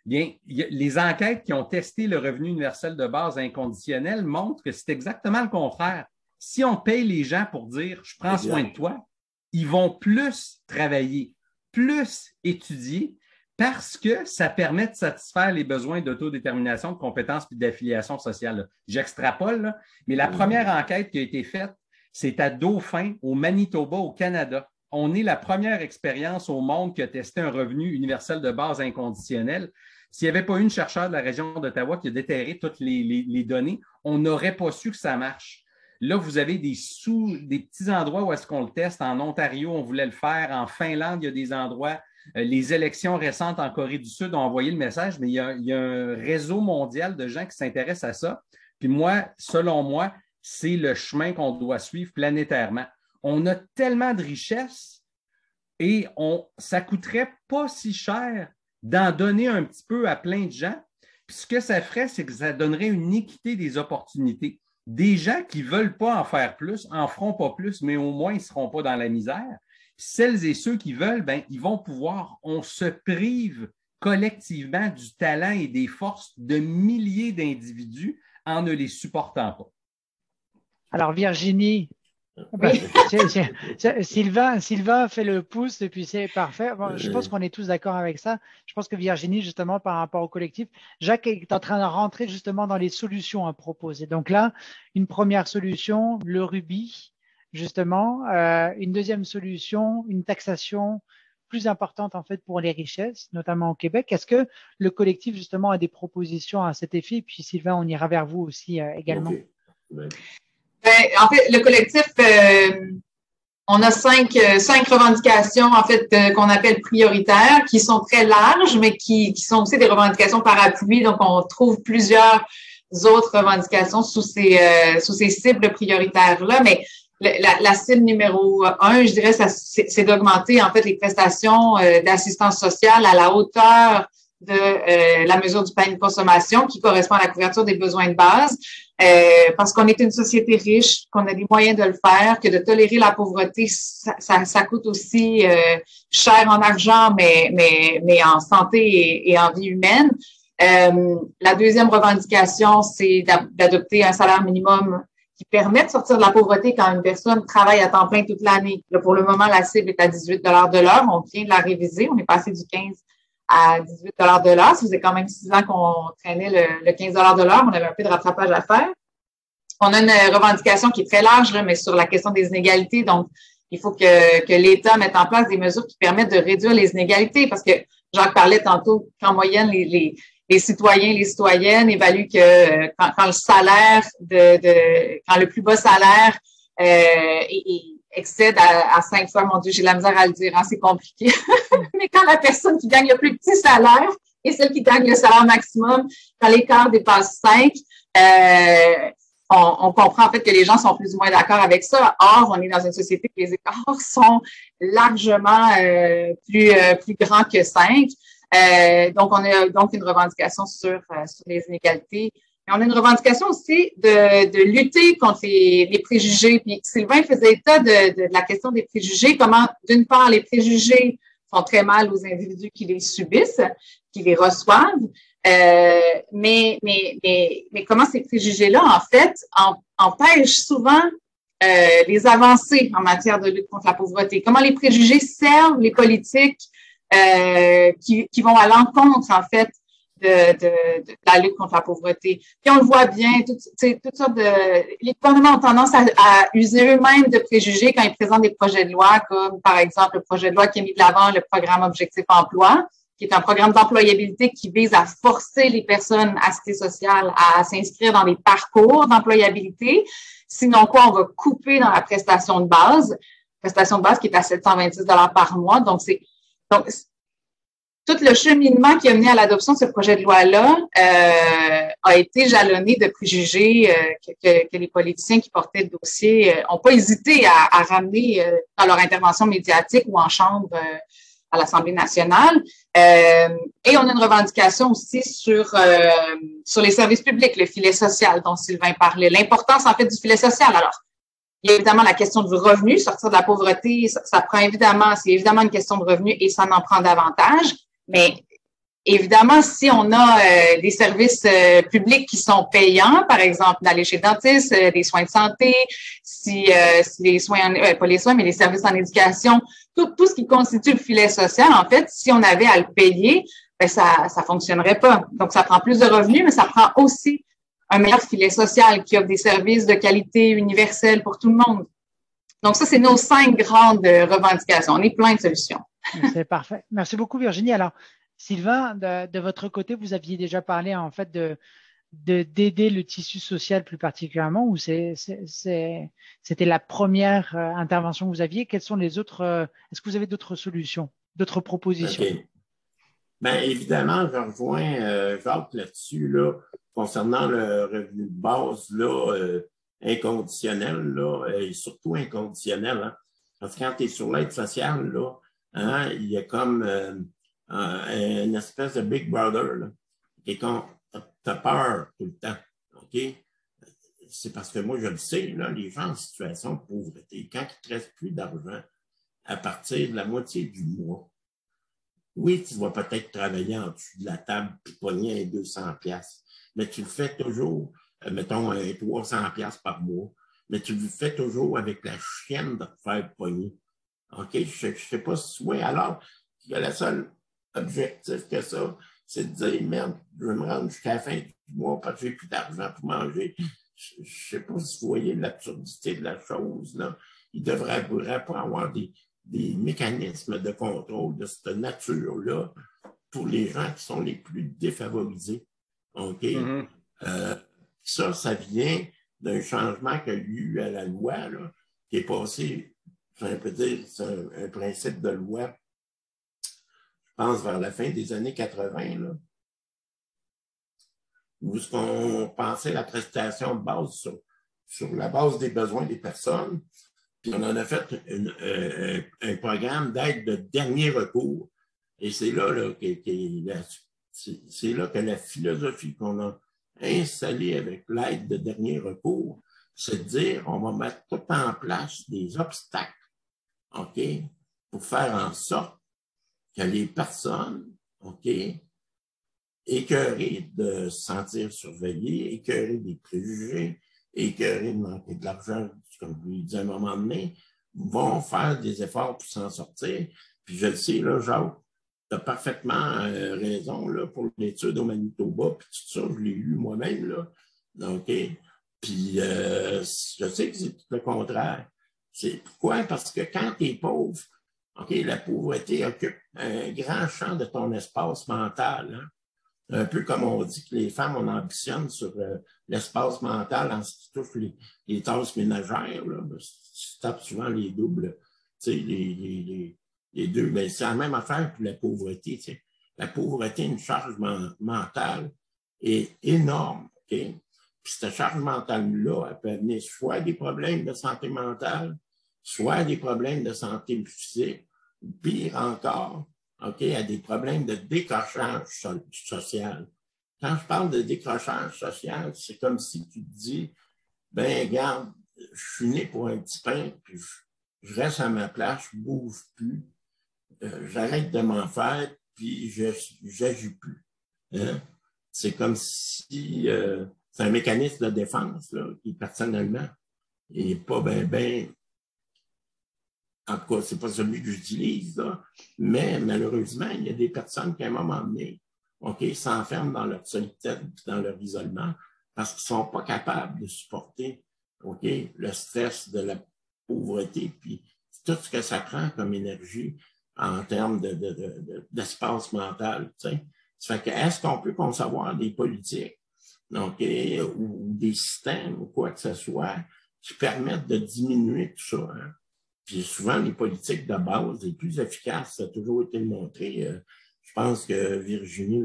Bien, les enquêtes qui ont testé le revenu universel de base inconditionnel montrent que c'est exactement le contraire. Si on paye les gens pour dire « je prends soin de toi », ils vont plus travailler, plus étudier, parce que ça permet de satisfaire les besoins d'autodétermination, de compétences et d'affiliation sociale. J'extrapole, là, mais la première enquête qui a été faite, c'est à Dauphin, au Manitoba, au Canada. On est la première expérience au monde qui a testé un revenu universel de base inconditionnel. S'il n'y avait pas eu une chercheure de la région d'Ottawa qui a déterré toutes les données, on n'aurait pas su que ça marche. Là, vous avez des petits endroits où est-ce qu'on le teste. En Ontario, on voulait le faire. En Finlande, il y a des endroits. Les élections récentes en Corée du Sud ont envoyé le message, mais il y a un réseau mondial de gens qui s'intéressent à ça. Puis moi, selon moi, c'est le chemin qu'on doit suivre planétairement. On a tellement de richesses et ça coûterait pas si cher d'en donner un petit peu à plein de gens. Puis ce que ça ferait, c'est que ça donnerait une équité des opportunités. Des gens qui ne veulent pas en faire plus, en feront pas plus, mais au moins ils ne seront pas dans la misère. Celles et ceux qui veulent, ben, ils vont pouvoir. On se prive collectivement du talent et des forces de milliers d'individus en ne les supportant pas. Alors, Virginie, oui. Sylvain fait le pouce et puis c'est parfait. Bon, je pense qu'on est tous d'accord avec ça. Je pense que Virginie, justement, par rapport au collectif, Jacques est en train de rentrer justement dans les solutions à proposer. Donc là, une première solution, le RUBI, justement. Une deuxième solution, une taxation plus importante en fait pour les richesses, notamment au Québec. Est-ce que le collectif, justement, a des propositions à cet effet? Et puis, Sylvain, on ira vers vous aussi également. Okay. Ouais. En fait, le collectif, on a cinq revendications, en fait, qu'on appelle prioritaires, qui sont très larges, mais qui sont aussi des revendications parapluies. Donc, on trouve plusieurs autres revendications sous ces cibles prioritaires-là. Mais la cible numéro 1, je dirais, c'est d'augmenter, en fait, les prestations d'assistance sociale à la hauteur de la mesure du panier de consommation qui correspond à la couverture des besoins de base. Parce qu'on est une société riche, qu'on a les moyens de le faire, que de tolérer la pauvreté, ça coûte aussi cher en argent, mais en santé et en vie humaine. La deuxième revendication, c'est d'adopter un salaire minimum qui permet de sortir de la pauvreté quand une personne travaille à temps plein toute l'année. Là, pour le moment, la cible est à 18 $ de l'heure. On vient de la réviser. On est passé du 15 à 18 $ de l'heure. Ça faisait quand même 6 ans qu'on traînait le 15 $ de l'heure. On avait un peu de rattrapage à faire. On a une revendication qui est très large, là, mais sur la question des inégalités. Donc, il faut que l'État mette en place des mesures qui permettent de réduire les inégalités parce que Jacques parlait tantôt qu'en moyenne, les citoyens, les citoyennes évaluent que quand le salaire quand le plus bas salaire excède à 5 fois, mon Dieu, j'ai de la misère à le dire, hein, c'est compliqué. Mais quand la personne qui gagne le plus petit salaire et celle qui gagne le salaire maximum, quand l'écart dépasse 5, on comprend en fait que les gens sont plus ou moins d'accord avec ça. Or, on est dans une société où les écarts sont largement plus grands que 5. Donc, on a donc une revendication sur les inégalités. Mais on a une revendication aussi de lutter contre les préjugés. Puis Sylvain faisait état de la question des préjugés, comment, d'une part, les préjugés font très mal aux individus qui les subissent, qui les reçoivent, mais comment ces préjugés-là, en fait, empêchent souvent les avancées en matière de lutte contre la pauvreté. Comment les préjugés servent les politiques qui vont à l'encontre, en fait, de la lutte contre la pauvreté. Puis on le voit bien, toutes sortes les gouvernements ont tendance à user eux-mêmes de préjugés quand ils présentent des projets de loi, comme par exemple le projet de loi qui a mis de l'avant le programme Objectif Emploi, qui est un programme d'employabilité qui vise à forcer les personnes à cité sociale à s'inscrire dans des parcours d'employabilité. Sinon quoi, on va couper dans la prestation de base qui est à 726 $ par mois. Donc tout le cheminement qui a mené à l'adoption de ce projet de loi-là a été jalonné de préjugés que les politiciens qui portaient le dossier n'ont pas hésité à ramener dans leur intervention médiatique ou en chambre à l'Assemblée nationale. Et on a une revendication aussi sur les services publics, le filet social dont Sylvain parlait, l'importance en fait du filet social. Alors, il y a évidemment la question du revenu, sortir de la pauvreté, ça prend évidemment, c'est évidemment une question de revenu et ça en prend davantage. Mais évidemment, si on a des services publics qui sont payants, par exemple d'aller chez le dentiste, des soins de santé, si les soins, pas les soins, mais les services en éducation, tout ce qui constitue le filet social, en fait, si on avait à le payer, ben ça fonctionnerait pas. Donc, ça prend plus de revenus, mais ça prend aussi un meilleur filet social qui offre des services de qualité universelle pour tout le monde. Donc, ça, c'est nos 5 grandes revendications. On est plein de solutions. C'est parfait. Merci beaucoup, Virginie. Alors, Sylvain, de votre côté, vous aviez déjà parlé en fait d'aider le tissu social plus particulièrement, ou c'était la première intervention que vous aviez? Quelles sont les autres? Est-ce que vous avez d'autres solutions, d'autres propositions? Okay. Bien, évidemment, je rejoins Jacques là-dessus, là, concernant le revenu de base là, inconditionnel, là, et surtout inconditionnel. Hein, parce que quand tu es sur l'aide sociale, là, hein, il y a comme une espèce de Big Brother là, et quand tu as peur tout le temps. OK? C'est parce que moi, je le sais, là, les gens en situation de pauvreté, quand il ne te reste plus d'argent à partir de la moitié du mois, oui, tu vas peut-être travailler en dessous de la table puis pogner 200$, mais tu le fais toujours, mettons, 300$ par mois, mais tu le fais toujours avec la chienne de te faire pogner. OK? Je ne sais pas si oui. Alors, le seul objectif que ça, c'est de dire, merde, je vais me rendre jusqu'à la fin du mois parce que j'ai plus d'argent pour manger. Je ne sais pas si vous voyez l'absurdité de la chose, là. Il ne devrait pas avoir des mécanismes de contrôle de cette nature-là pour les gens qui sont les plus défavorisés. OK? Mm-hmm. Ça vient d'un changement qu'il y a eu à la loi, là, qui est passé, on peut dire, c'est un principe de loi, je pense, vers la fin des années 80, là, où ce qu'on pensait la prestation de base sur la base des besoins des personnes. Puis on en a fait un programme d'aide de dernier recours. Et c'est là, c'est là que la philosophie qu'on a installée avec l'aide de dernier recours, c'est de dire on va mettre tout en place des obstacles, OK, pour faire en sorte que les personnes, OK, écœurées de se sentir surveillées, écœurées des préjugés, écœurés de manquer de l'argent, comme je vous l'ai dit à un moment donné, vont faire des efforts pour s'en sortir. Puis je le sais, là, Jacques, tu as parfaitement raison là, pour l'étude au Manitoba, puis tout ça, je l'ai lu moi-même. Là. Donc, puis je sais que c'est tout le contraire. C'est pourquoi? Parce que quand tu es pauvre, OK, la pauvreté occupe un grand champ de ton espace mental. Hein? Un peu comme on dit que les femmes, on ambitionne sur l'espace mental en ce qui touche les tâches ménagères. Là. Tu tapes souvent les doubles, tu sais, les deux. Mais c'est la même affaire pour la pauvreté. Tu sais. La pauvreté, une charge mentale est énorme. Okay? Puis cette charge mentale-là, elle peut amener soit des problèmes de santé mentale, soit des problèmes de santé physique, ou pire encore, OK, à des problèmes de décrochage social. Quand je parle de décrochage social, c'est comme si tu te dis, ben regarde, je suis né pour un petit pain, puis je reste à ma place, je ne bouge plus, j'arrête de m'en faire, puis je n'agis plus. Hein? C'est comme si c'est un mécanisme de défense là, qui, personnellement, n'est pas ben en tout cas, ce n'est pas celui que j'utilise, là, mais malheureusement, il y a des personnes qui, à un moment donné, OK, s'enferment dans leur solitude, dans leur isolement, parce qu'ils ne sont pas capables de supporter, OK, le stress de la pauvreté, puis tout ce que ça prend comme énergie en termes d'espace mental, tu sais. Ça fait que, est-ce qu'on peut concevoir des politiques, OK, ou des systèmes, ou quoi que ce soit, qui permettent de diminuer tout ça, hein? Puis souvent, les politiques de base les plus efficaces, ça a toujours été montré. je pense que Virginie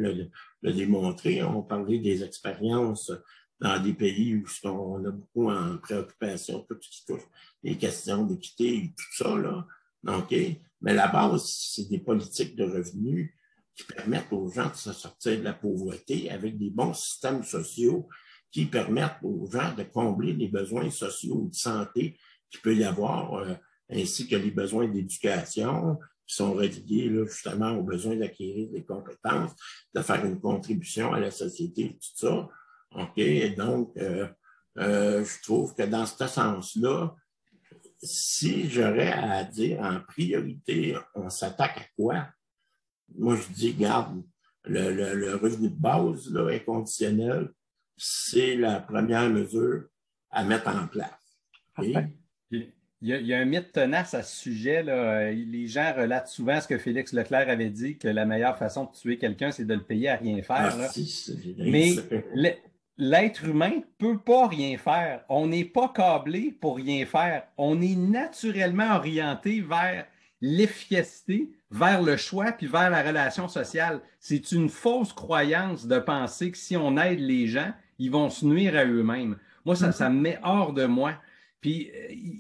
l'a démontré. On parlait des expériences dans des pays où on a beaucoup en préoccupation, tout ce qui touche les questions d'équité et tout ça, là. OK? Mais la base, c'est des politiques de revenus qui permettent aux gens de se sortir de la pauvreté avec des bons systèmes sociaux qui permettent aux gens de combler les besoins sociaux ou de santé qu'il peut y avoir, ainsi que les besoins d'éducation qui sont reliés là, justement aux besoins d'acquérir des compétences, de faire une contribution à la société, tout ça. OK? Et donc, je trouve que dans ce sens-là, si j'aurais à dire en priorité, on s'attaque à quoi? Moi, je dis, garde, le revenu de base là, inconditionnel, c'est la première mesure à mettre en place. Okay? Il y a un mythe tenace à ce sujet, là. Les gens relatent souvent ce que Félix Leclerc avait dit, que la meilleure façon de tuer quelqu'un, c'est de le payer à rien faire. Là. Mais l'être humain ne peut pas rien faire. On n'est pas câblé pour rien faire. On est naturellement orienté vers l'efficacité, vers le choix, puis vers la relation sociale. C'est une fausse croyance de penser que si on aide les gens, ils vont se nuire à eux-mêmes. Moi, ça me met hors de moi. Puis,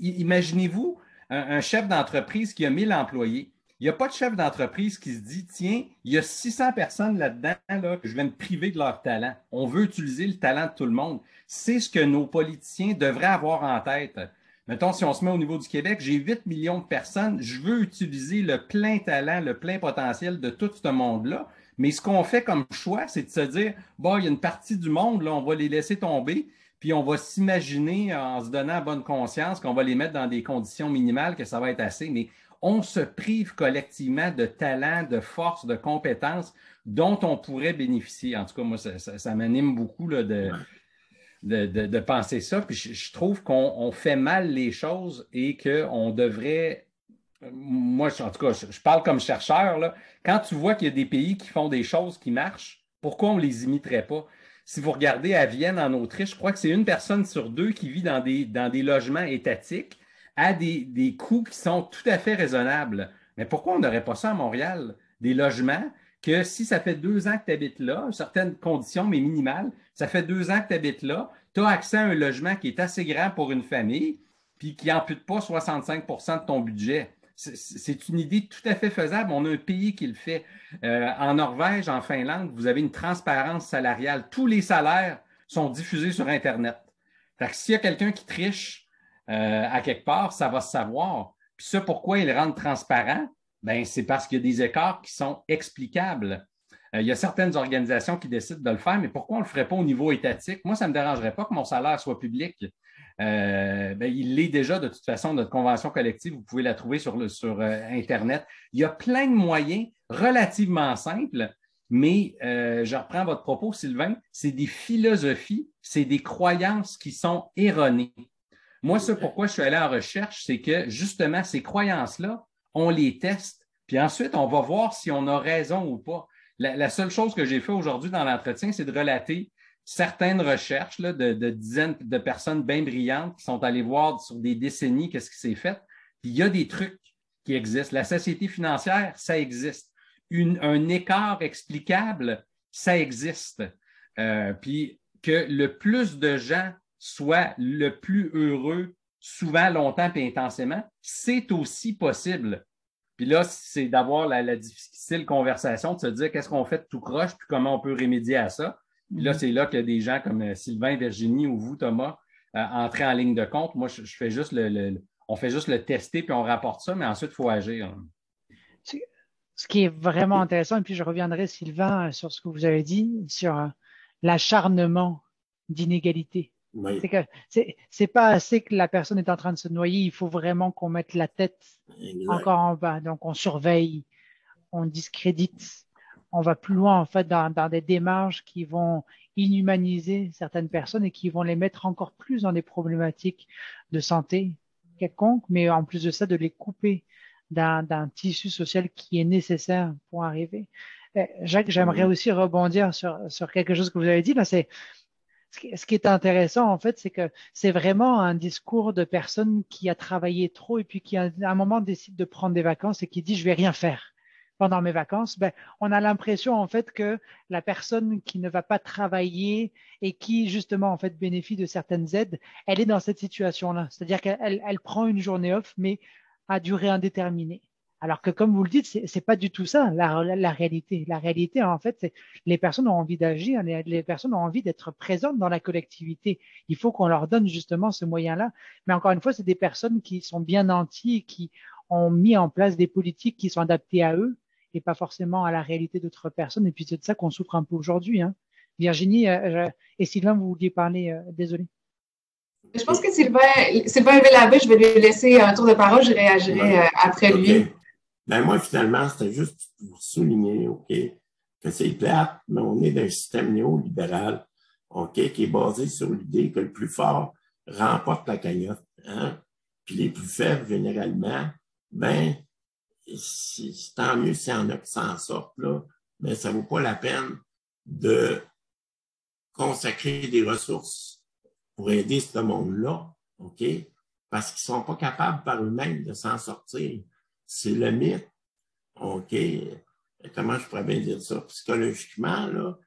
imaginez-vous un chef d'entreprise qui a 1000 employés. Il n'y a pas de chef d'entreprise qui se dit, tiens, il y a 600 personnes là-dedans là, que je vais me priver de leur talent. On veut utiliser le talent de tout le monde. C'est ce que nos politiciens devraient avoir en tête. Mettons, si on se met au niveau du Québec, j'ai 8 millions de personnes. Je veux utiliser le plein talent, le plein potentiel de tout ce monde-là. Mais ce qu'on fait comme choix, c'est de se dire, bon, il y a une partie du monde, là, on va les laisser tomber. Puis on va s'imaginer, en se donnant bonne conscience, qu'on va les mettre dans des conditions minimales, que ça va être assez. Mais on se prive collectivement de talent, de force, de compétences dont on pourrait bénéficier. En tout cas, moi, ça m'anime beaucoup là, de penser ça. Puis je trouve qu'on fait mal les choses et qu'on devrait... Moi, en tout cas, je parle comme chercheur. Là. Quand tu vois qu'il y a des pays qui font des choses qui marchent, pourquoi on ne les imiterait pas? Si vous regardez à Vienne, en Autriche, je crois que c'est une personne sur deux qui vit dans des logements étatiques à des coûts qui sont tout à fait raisonnables. Mais pourquoi on n'aurait pas ça à Montréal? Des logements que si ça fait 2 ans que tu habites là, certaines conditions, mais minimales, ça fait 2 ans que tu habites là, tu as accès à un logement qui est assez grand pour une famille, puis qui n'ampute pas 65 de ton budget. C'est une idée tout à fait faisable. On a un pays qui le fait. En Norvège, en Finlande, vous avez une transparence salariale. Tous les salaires sont diffusés sur Internet. Fait que s'il y a quelqu'un qui triche à quelque part, ça va se savoir. Puis ça, pourquoi ils le rendent transparent? Ben, c'est parce qu'il y a des écarts qui sont explicables. Il y a certaines organisations qui décident de le faire, mais pourquoi on ne le ferait pas au niveau étatique? Moi, ça ne me dérangerait pas que mon salaire soit public. Il l'est déjà de toute façon, notre convention collective, vous pouvez la trouver sur Internet. Il y a plein de moyens relativement simples, mais je reprends votre propos, Sylvain, c'est des philosophies, c'est des croyances qui sont erronées. Moi, ce pourquoi je suis allé en recherche, c'est que justement, ces croyances-là, on les teste, puis ensuite, on va voir si on a raison ou pas. La seule chose que j'ai fait aujourd'hui dans l'entretien, c'est de relater certaines recherches là, de dizaines de personnes bien brillantes qui sont allées voir sur des décennies qu'est-ce qui s'est fait. Puis il y a des trucs qui existent. La société financière, ça existe. Un écart explicable, ça existe. Puis que le plus de gens soient le plus heureux, souvent, longtemps et intensément, c'est aussi possible. Puis là, c'est d'avoir la difficile conversation, de se dire qu'est-ce qu'on fait de tout croche, puis comment on peut remédier à ça. Puis là, c'est là que des gens comme Sylvain, Virginie ou vous, Thomas, entrez en ligne de compte. Moi, je fais juste on fait juste le tester, puis on rapporte ça, mais ensuite, il faut agir. Ce qui est vraiment intéressant, et puis je reviendrai, Sylvain, sur ce que vous avez dit, sur l'acharnement d'inégalité. Oui. C'est que c'est pas assez que la personne est en train de se noyer, il faut vraiment qu'on mette la tête encore en bas. Donc, on surveille, on discrédite, on va plus loin, en fait, dans des démarches qui vont inhumaniser certaines personnes et qui vont les mettre encore plus dans des problématiques de santé quelconque, mais en plus de ça, de les couper d'un tissu social qui est nécessaire pour arriver. Jacques, j'aimerais aussi rebondir sur quelque chose que vous avez dit. Là, ce qui est intéressant, en fait, c'est que c'est vraiment un discours de personne qui a travaillé trop et puis qui, à un moment, décide de prendre des vacances et qui dit « je vais rien faire ». pendant mes vacances, ben, on a l'impression en fait que la personne qui ne va pas travailler et qui justement en fait bénéficie de certaines aides, elle est dans cette situation-là. C'est-à-dire qu'elle prend une journée off, mais à durée indéterminée. Alors que comme vous le dites, c'est pas du tout ça la réalité. La réalité, en fait, c'est les personnes ont envie d'agir, les personnes ont envie d'être présentes dans la collectivité. Il faut qu'on leur donne justement ce moyen-là. Mais encore une fois, c'est des personnes qui sont bien nanties, qui ont mis en place des politiques qui sont adaptées à eux et pas forcément à la réalité d'autres personnes. Et puis c'est de ça qu'on souffre un peu aujourd'hui. Hein. Virginie et Sylvain, vous vouliez parler, désolé. Je pense que Sylvain Levé-Labbé, je vais lui laisser un tour de parole, je réagirai après lui. Ben moi, finalement, c'était juste pour souligner, OK, que c'est plate, mais on est dans un système néolibéral, OK, qui est basé sur l'idée que le plus fort remporte la cagnotte, hein? Puis les plus faibles, généralement, ben, c'est tant mieux s'il y en a qui s'en sortent, là, mais ça vaut pas la peine de consacrer des ressources pour aider ce monde-là, OK, parce qu'ils sont pas capables par eux-mêmes de s'en sortir. C'est le mythe, OK, comment je pourrais bien dire ça, psychologiquement, là,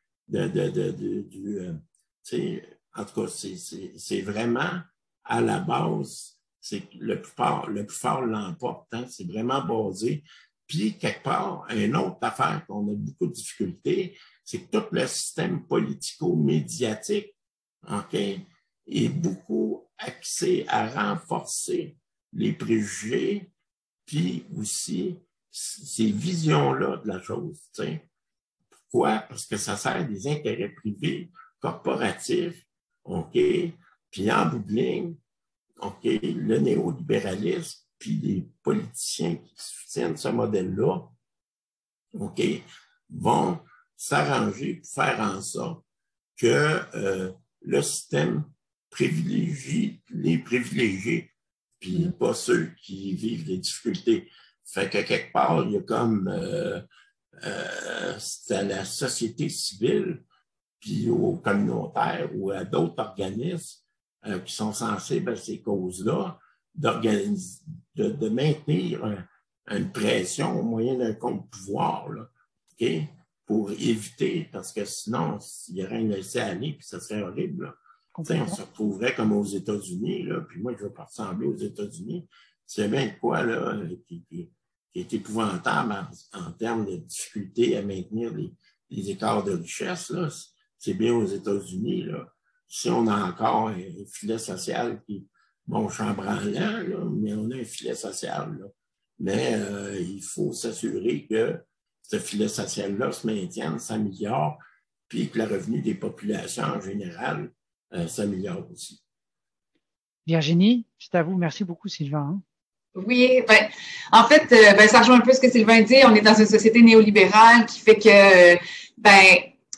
en tout cas, c'est vraiment à la base, c'est le plus fort l'emporte, hein, c'est vraiment basé. Puis, quelque part, une autre affaire qu'on a beaucoup de difficultés, c'est que tout le système politico-médiatique, OK, est beaucoup axé à renforcer les préjugés, puis aussi ces visions-là de la chose. T'sais. Pourquoi? Parce que ça sert des intérêts privés, corporatifs, OK? Puis en bout de ligne, OK, le néolibéralisme, puis les politiciens qui soutiennent ce modèle-là, OK, vont s'arranger pour faire en sorte que le système privilégie les privilégiés, puis pas ceux qui vivent des difficultés. Fait que quelque part, il y a comme c'est à la société civile, puis aux communautaires ou à d'autres organismes qui sont sensibles à ces causes-là, de maintenir une pression au moyen d'un compte pouvoir, là, OK? Pour éviter, parce que sinon, il y aurait un laisser-aller, puis ça serait horrible, là. On se retrouverait comme aux États-Unis, là, puis moi, je ne veux pas ressembler aux États-Unis. C'est bien quoi, là, qui est épouvantable en termes de difficulté à maintenir les écarts de richesse, là. C'est bien aux États-Unis, là. Si on a encore un filet social qui, bon, chambranlant, là, mais on a un filet social, là. Mais il faut s'assurer que ce filet social-là se maintienne, s'améliore, puis que le revenu des populations en général s'améliore aussi. Virginie, c'est à vous. Merci beaucoup, Sylvain. Oui, ben, en fait, ça rejoint un peu ce que Sylvain dit. On est dans une société néolibérale qui fait que,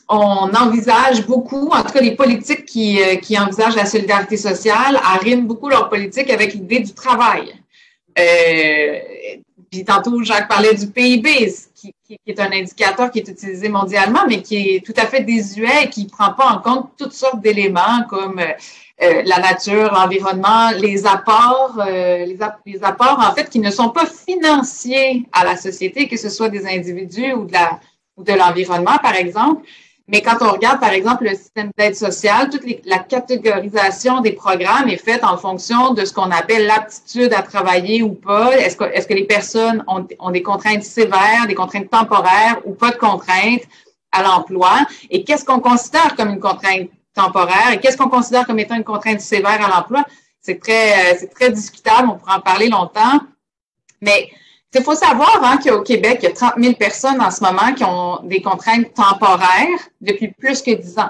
on envisage beaucoup, en tout cas les politiques qui envisagent la solidarité sociale arriment beaucoup leur politique avec l'idée du travail. Puis tantôt, Jacques parlait du PIB, qui est un indicateur qui est utilisé mondialement, mais qui est tout à fait désuet et qui ne prend pas en compte toutes sortes d'éléments comme la nature, l'environnement, les apports en fait qui ne sont pas financiers à la société, que ce soit des individus ou de l'environnement, par exemple. Mais quand on regarde, par exemple, le système d'aide sociale, la catégorisation des programmes est faite en fonction de ce qu'on appelle l'aptitude à travailler ou pas. Est-ce que les personnes ont des contraintes sévères, des contraintes temporaires ou pas de contraintes à l'emploi? Et qu'est-ce qu'on considère comme une contrainte temporaire et qu'est-ce qu'on considère comme étant une contrainte sévère à l'emploi? C'est très discutable, on pourra en parler longtemps. Mais il faut savoir qu'au Québec, il y a 30 000 personnes en ce moment qui ont des contraintes temporaires depuis plus que 10 ans,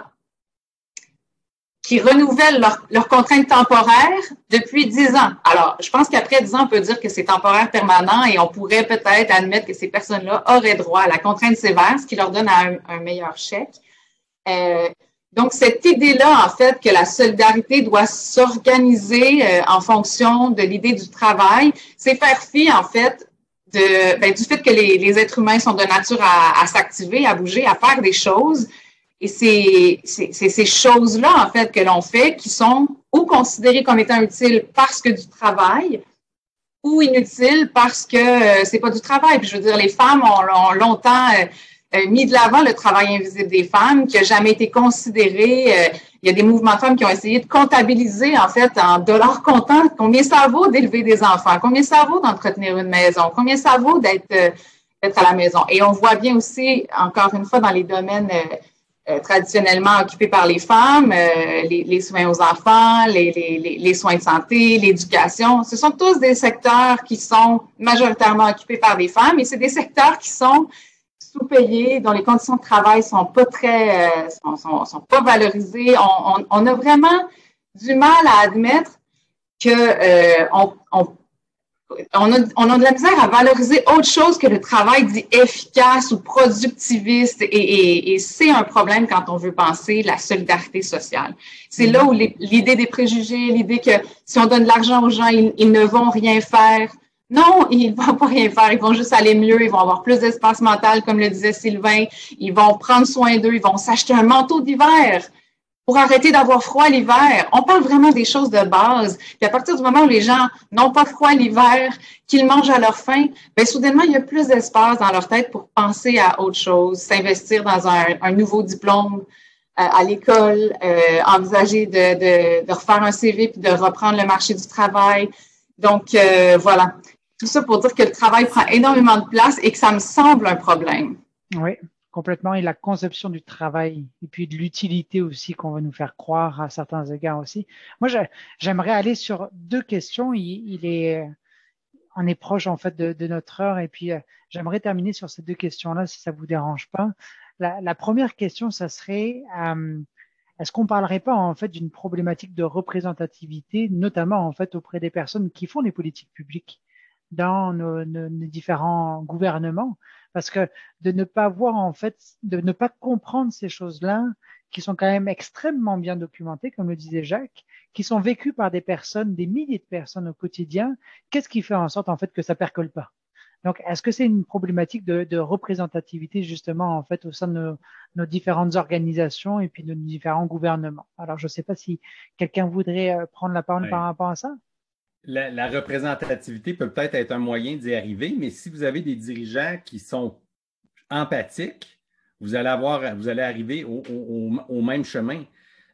qui renouvellent leurs contraintes temporaires depuis 10 ans. Alors, je pense qu'après 10 ans, on peut dire que c'est temporaire permanent et on pourrait peut-être admettre que ces personnes-là auraient droit à la contrainte sévère, ce qui leur donne un meilleur chèque. Donc, cette idée-là, en fait, que la solidarité doit s'organiser en fonction de l'idée du travail, c'est faire fi, en fait, du fait que les êtres humains sont de nature à s'activer, à bouger, à faire des choses. Et c'est ces choses-là, en fait, que l'on fait qui sont ou considérées comme étant utiles parce que du travail ou inutile parce que c'est pas du travail. Puis je veux dire, les femmes ont longtemps mis de l'avant le travail invisible des femmes, qui a jamais été considéré. Il y a des mouvements de femmes qui ont essayé de comptabiliser, en fait, en dollars comptants, combien ça vaut d'élever des enfants, combien ça vaut d'entretenir une maison, combien ça vaut d'être à la maison. Et on voit bien aussi, encore une fois, dans les domaines traditionnellement occupés par les femmes, les soins aux enfants, les soins de santé, l'éducation. Ce sont tous des secteurs qui sont majoritairement occupés par des femmes et c'est des secteurs qui sont sous-payés, dont les conditions de travail sont pas sont pas valorisées. On a vraiment du mal à admettre que on a de la misère à valoriser autre chose que le travail dit efficace ou productiviste et c'est un problème quand on veut penser la solidarité sociale. C'est là où l'idée des préjugés, l'idée que si on donne de l'argent aux gens, ils ne vont rien faire. Non, ils vont pas rien faire, ils vont juste aller mieux, ils vont avoir plus d'espace mental, comme le disait Sylvain, ils vont prendre soin d'eux, ils vont s'acheter un manteau d'hiver pour arrêter d'avoir froid l'hiver. On parle vraiment des choses de base. Puis à partir du moment où les gens n'ont pas froid l'hiver, qu'ils mangent à leur faim, bien soudainement, il y a plus d'espace dans leur tête pour penser à autre chose, s'investir dans un nouveau diplôme à l'école, envisager de refaire un CV puis de reprendre le marché du travail. Donc, voilà. Tout ça pour dire que le travail prend énormément de place et que ça me semble un problème. Oui. Complètement, et la conception du travail et puis de l'utilité aussi qu'on va nous faire croire à certains égards aussi. Moi, j'aimerais aller sur deux questions. On est proche en fait de notre heure et puis j'aimerais terminer sur ces deux questions-là si ça vous dérange pas. La première question, ça serait est-ce qu'on parlerait pas en fait d'une problématique de représentativité, notamment en fait auprès des personnes qui font les politiques publiques dans nos différents gouvernements? Parce que de ne pas voir en fait, de ne pas comprendre ces choses-là qui sont quand même extrêmement bien documentées, comme le disait Jacques, qui sont vécues par des personnes, des milliers de personnes au quotidien, qu'est-ce qui fait en sorte en fait que ça percole pas? Donc, est-ce que c'est une problématique de représentativité justement en fait au sein de nos différentes organisations et puis de nos différents gouvernements? Alors, je ne sais pas si quelqu'un voudrait prendre la parole par rapport à ça. La représentativité peut peut-être être un moyen d'y arriver, mais si vous avez des dirigeants qui sont empathiques, vous allez arriver au même chemin.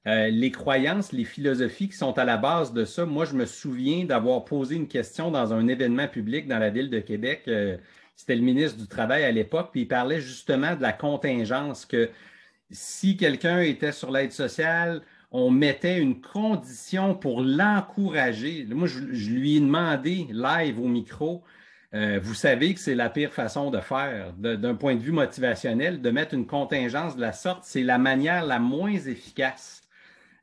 Les croyances, les philosophies qui sont à la base de ça, moi, je me souviens d'avoir posé une question dans un événement public dans la ville de Québec. C'était le ministre du Travail à l'époque, puis il parlait justement de la contingence, que si quelqu'un était sur l'aide sociale, on mettait une condition pour l'encourager. Moi, je lui ai demandé live au micro, vous savez que c'est la pire façon de faire, d'un point de vue motivationnel, de mettre une contingence de la sorte, c'est la manière la moins efficace.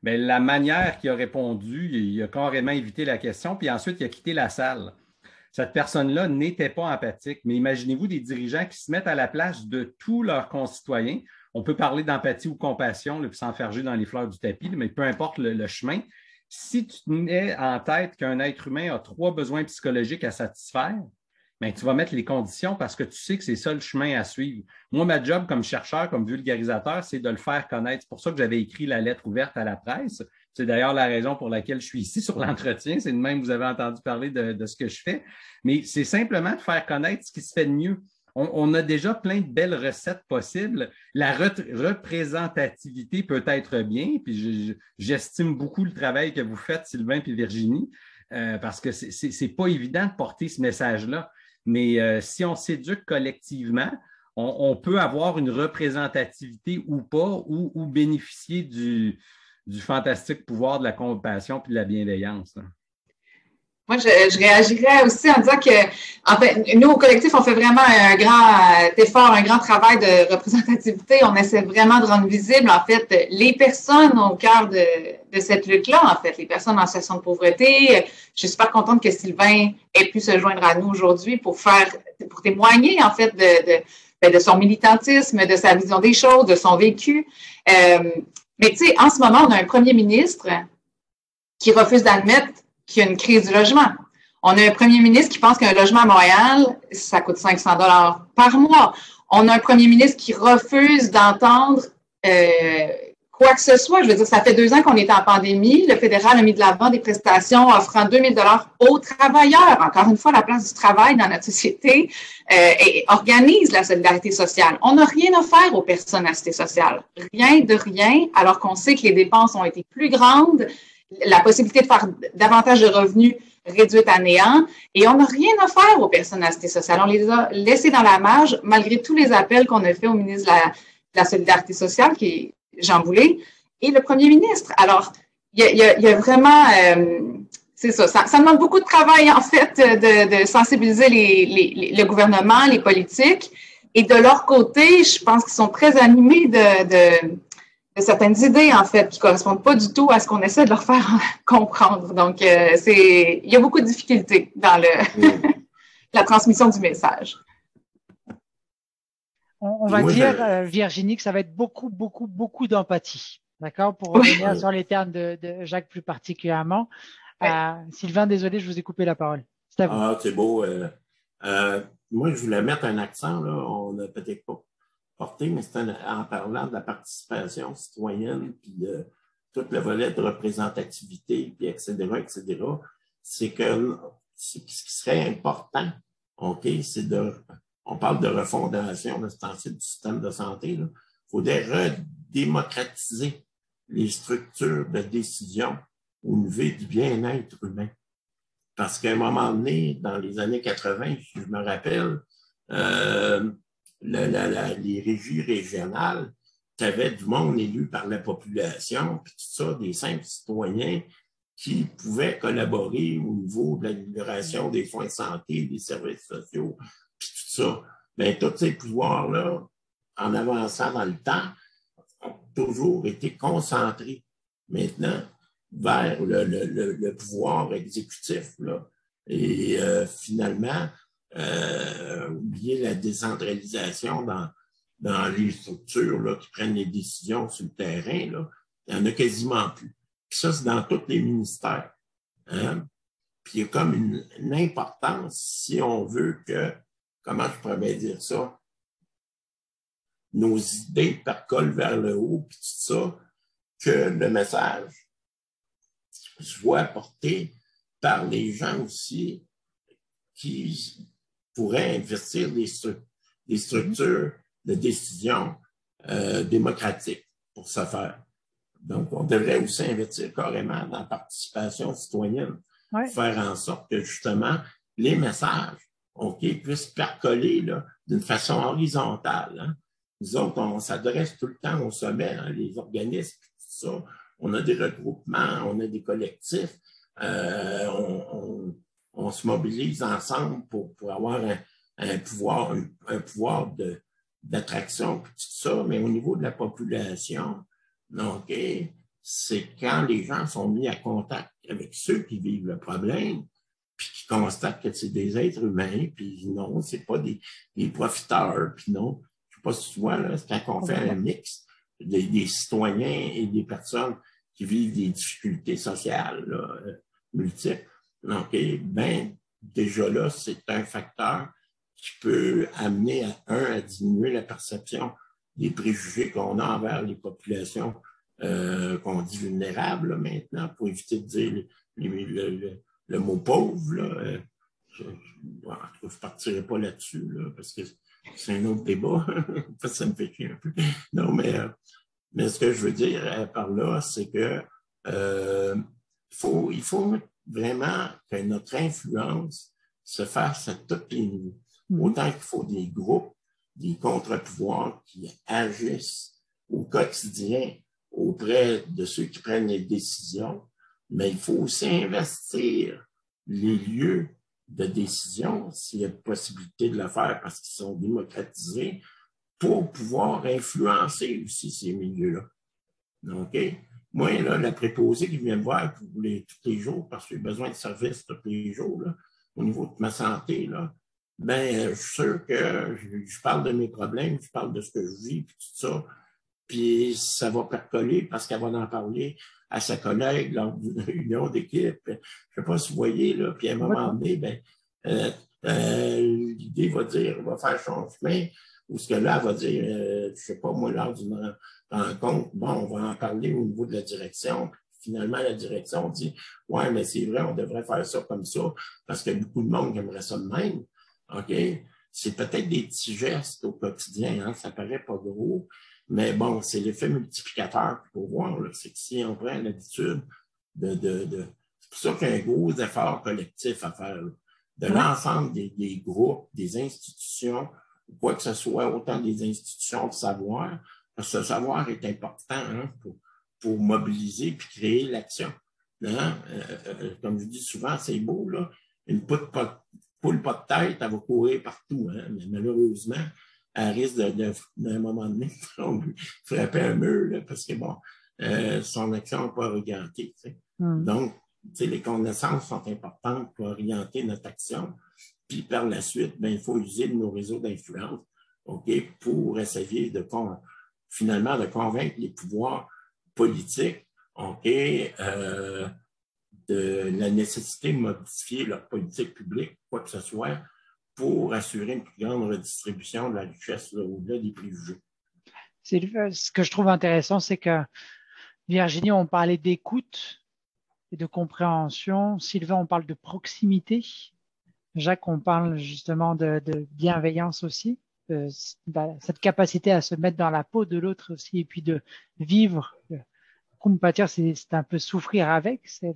Bien, la manière qu'il a répondu, il a carrément évité la question, puis ensuite, il a quitté la salle. Cette personne-là n'était pas empathique, mais imaginez-vous des dirigeants qui se mettent à la place de tous leurs concitoyens. On peut parler d'empathie ou compassion, puis s'enferger dans les fleurs du tapis, mais peu importe le chemin. Si tu tenais en tête qu'un être humain a 3 besoins psychologiques à satisfaire, bien, tu vas mettre les conditions parce que tu sais que c'est ça le chemin à suivre. Moi, ma job comme chercheur, comme vulgarisateur, c'est de le faire connaître. C'est pour ça que j'avais écrit la lettre ouverte à la presse. C'est d'ailleurs la raison pour laquelle je suis ici sur l'entretien. C'est de même que vous avez entendu parler de ce que je fais. Mais c'est simplement de faire connaître ce qui se fait de mieux. On a déjà plein de belles recettes possibles. La représentativité peut être bien, puis j'estime beaucoup le travail que vous faites, Sylvain et Virginie, parce que c'est pas évident de porter ce message-là. Mais si on s'éduque collectivement, on peut avoir une représentativité ou pas, ou bénéficier du fantastique pouvoir de la compassion et de la bienveillance. Moi, je réagirais aussi en disant que, en fait, nous, au collectif, on fait vraiment un grand effort, un grand travail de représentativité. On essaie vraiment de rendre visible, en fait, les personnes au cœur de cette lutte-là, en fait, les personnes en situation de pauvreté. Je suis super contente que Sylvain ait pu se joindre à nous aujourd'hui pour témoigner, en fait, de son militantisme, de sa vision des choses, de son vécu. Mais tu sais, en ce moment, on a un premier ministre qui refuse d'admettre qu'il y a une crise du logement. On a un premier ministre qui pense qu'un logement à Montréal, ça coûte 500 $ par mois. On a un premier ministre qui refuse d'entendre quoi que ce soit. Je veux dire, ça fait 2 ans qu'on est en pandémie. Le fédéral a mis de l'avant des prestations offrant 2 000 $ aux travailleurs. Encore une fois, la place du travail dans notre société et organise la solidarité sociale. On n'a rien à faire aux personnes à cité sociale. Rien de rien, alors qu'on sait que les dépenses ont été plus grandes, la possibilité de faire davantage de revenus réduite à néant, et on n'a rien à faire aux personnes à cité sociale. On les a laissées dans la marge, malgré tous les appels qu'on a fait au ministre de la Solidarité sociale, qui est Jean Boulet, et le premier ministre. Alors, il y a vraiment, c'est ça demande beaucoup de travail, en fait, de sensibiliser le gouvernement, les politiques, et de leur côté, je pense qu'ils sont très animés de certaines idées, en fait, qui correspondent pas du tout à ce qu'on essaie de leur faire comprendre. Donc, il y a beaucoup de difficultés dans la transmission du message. On va dire, Virginie, que ça va être beaucoup, beaucoup, beaucoup d'empathie. D'accord? Pour revenir sur les termes de Jacques plus particulièrement. Sylvain, désolé, je vous ai coupé la parole. C'est à vous. Ah, c'est beau. Moi, je voulais mettre un accent, là. On n'a peut-être pas porté, mais c'est en parlant de la participation citoyenne, puis de tout le volet de représentativité, puis etc., c'est que ce qui serait important, OK, c'est on parle de refondation, de du système de santé, il faudrait redémocratiser les structures de décision au niveau du bien-être humain. Parce qu'à un moment donné, dans les années 80, je me rappelle, les régies régionales, tu avais du monde élu par la population, puis tout ça, des simples citoyens qui pouvaient collaborer au niveau de l'amélioration des soins de santé, des services sociaux, puis tout ça. Bien, tous ces pouvoirs-là, en avançant dans le temps, ont toujours été concentrés maintenant vers le pouvoir exécutif, là. Et finalement, oublier la décentralisation dans les structures là, qui prennent les décisions sur le terrain, là, il n'y en a quasiment plus. Puis ça, c'est dans tous les ministères. Hein? Puis il y a comme une importance, si on veut que, comment je pourrais bien dire ça, nos idées percolent vers le haut, puis tout ça, que le message soit porté par les gens aussi qui pourraient investir des structures de décision démocratiques pour ce faire. Donc, on devrait aussi investir carrément dans la participation citoyenne, faire en sorte que justement les messages puissent percoler d'une façon horizontale. Hein. Nous autres, on s'adresse tout le temps au sommet, hein, les organismes, tout ça. On a des regroupements, on a des collectifs, on se mobilise ensemble pour avoir un pouvoir d'attraction, tout ça, mais au niveau de la population, donc, c'est quand les gens sont mis à contact avec ceux qui vivent le problème, puis qui constatent que c'est des êtres humains, puis non, c'est pas des profiteurs, puis non, je sais pas si tu vois, là, c'est quand on fait un mix des citoyens et des personnes qui vivent des difficultés sociales là, multiples. Donc, ben, déjà là, c'est un facteur qui peut amener à diminuer la perception des préjugés qu'on a envers les populations qu'on dit vulnérables là, maintenant, pour éviter de dire le mot pauvre. Là, je ne partirai pas là-dessus, là, parce que c'est un autre débat. Ça me fait chier un peu. Non, mais ce que je veux dire par là, c'est que il faut vraiment que notre influence se fasse à tous les niveaux. Autant qu'il faut des groupes, des contre-pouvoirs qui agissent au quotidien auprès de ceux qui prennent les décisions, mais il faut aussi investir les lieux de décision, s'il y a possibilité de le faire parce qu'ils sont démocratisés, pour pouvoir influencer aussi ces milieux-là. Donc, moi, là, la préposée qui vient me voir tous les jours, parce que j'ai besoin de services tous les jours, là, au niveau de ma santé, là, ben, je suis sûr que je parle de mes problèmes, je parle de ce que je vis, puis tout ça, puis ça va percoler parce qu'elle va en parler à sa collègue lors d'une réunion d'équipe. Je ne sais pas si vous voyez, là, puis à un moment donné, ben, l'idée va dire, va faire son chemin, Ou ce que là, elle va dire, je ne sais pas, moi, lors d'une rencontre, bon, on va en parler au niveau de la direction. Finalement, la direction dit, ouais, mais c'est vrai, on devrait faire ça comme ça, parce qu'il y a beaucoup de monde qui aimerait ça de même. OK? C'est peut-être des petits gestes au quotidien, hein, ça paraît pas gros, mais bon, c'est l'effet multiplicateur qu'il faut voir, là. C'est que si on prend l'habitude c'est pour ça qu'il y a un gros effort collectif à faire, là, de l'ensemble des groupes, des institutions, quoi que ce soit, autant des institutions de savoir, parce que ce savoir est important, hein, pour mobiliser puis créer l'action. Hein? Comme je dis souvent, c'est beau, là, une poule pas de tête, elle va courir partout, hein? Mais malheureusement, elle risque d'un moment donné de frapper un mur, là, parce que bon, son action n'est pas orientée. Tu sais. Donc, tu sais, les connaissances sont importantes pour orienter notre action. Puis par la suite, ben, il faut user nos réseaux d'influence, OK, pour essayer finalement de convaincre les pouvoirs politiques, OK, de la nécessité de modifier leur politique publique, quoi que ce soit, pour assurer une plus grande redistribution de la richesse au-delà des préjugés. Ce que je trouve intéressant, c'est que Virginie, on parlait d'écoute et de compréhension. Sylvain, on parle de proximité. Jacques, on parle justement de bienveillance aussi. Cette capacité à se mettre dans la peau de l'autre aussi et puis de vivre. Compatir, c'est un peu souffrir avec, c'est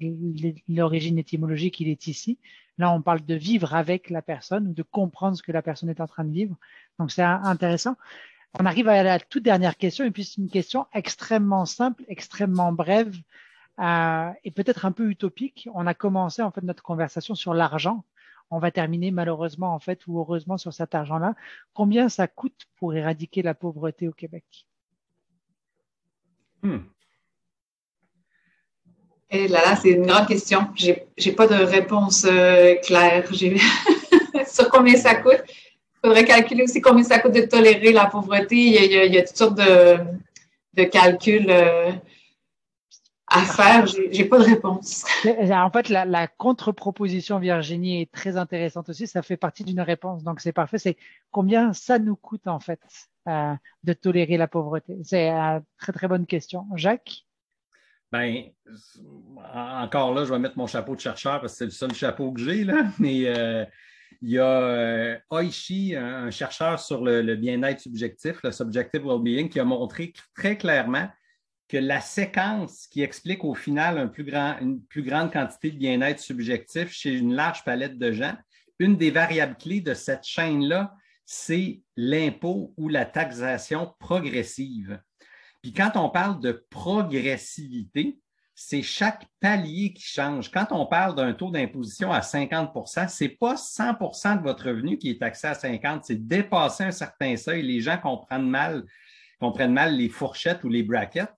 l'origine étymologique, il est ici. Là, on parle de vivre avec la personne ou de comprendre ce que la personne est en train de vivre. Donc, c'est intéressant. On arrive à la toute dernière question et puis c'est une question extrêmement simple, extrêmement brève et peut-être un peu utopique. On a commencé en fait notre conversation sur l'argent. On va terminer malheureusement en fait ou heureusement sur cet argent-là. Combien ça coûte pour éradiquer la pauvreté au Québec? Et là, c'est une grande question. J'ai pas de réponse claire. Sur combien ça coûte. Il faudrait calculer aussi combien ça coûte de tolérer la pauvreté. Il y a toutes sortes de calculs à faire. J'ai pas de réponse. En fait, la contre-proposition, Virginie, est très intéressante aussi. Ça fait partie d'une réponse. Donc, c'est parfait. C'est combien ça nous coûte, en fait, de tolérer la pauvreté? C'est une très, très bonne question. Jacques? Bien, encore là, je vais mettre mon chapeau de chercheur parce que c'est le seul chapeau que j'ai, là. Mais il y a Oishi, un chercheur sur le bien-être subjectif, le subjective well-being, qui a montré très clairement que la séquence qui explique au final une plus grande quantité de bien-être subjectif chez une large palette de gens, une des variables clés de cette chaîne-là, c'est l'impôt ou la taxation progressive. Puis quand on parle de progressivité, c'est chaque palier qui change. Quand on parle d'un taux d'imposition à 50 %, ce n'est pas 100 % de votre revenu qui est taxé à 50 %, c'est dépasser un certain seuil. Les gens comprennent mal les fourchettes ou les brackets.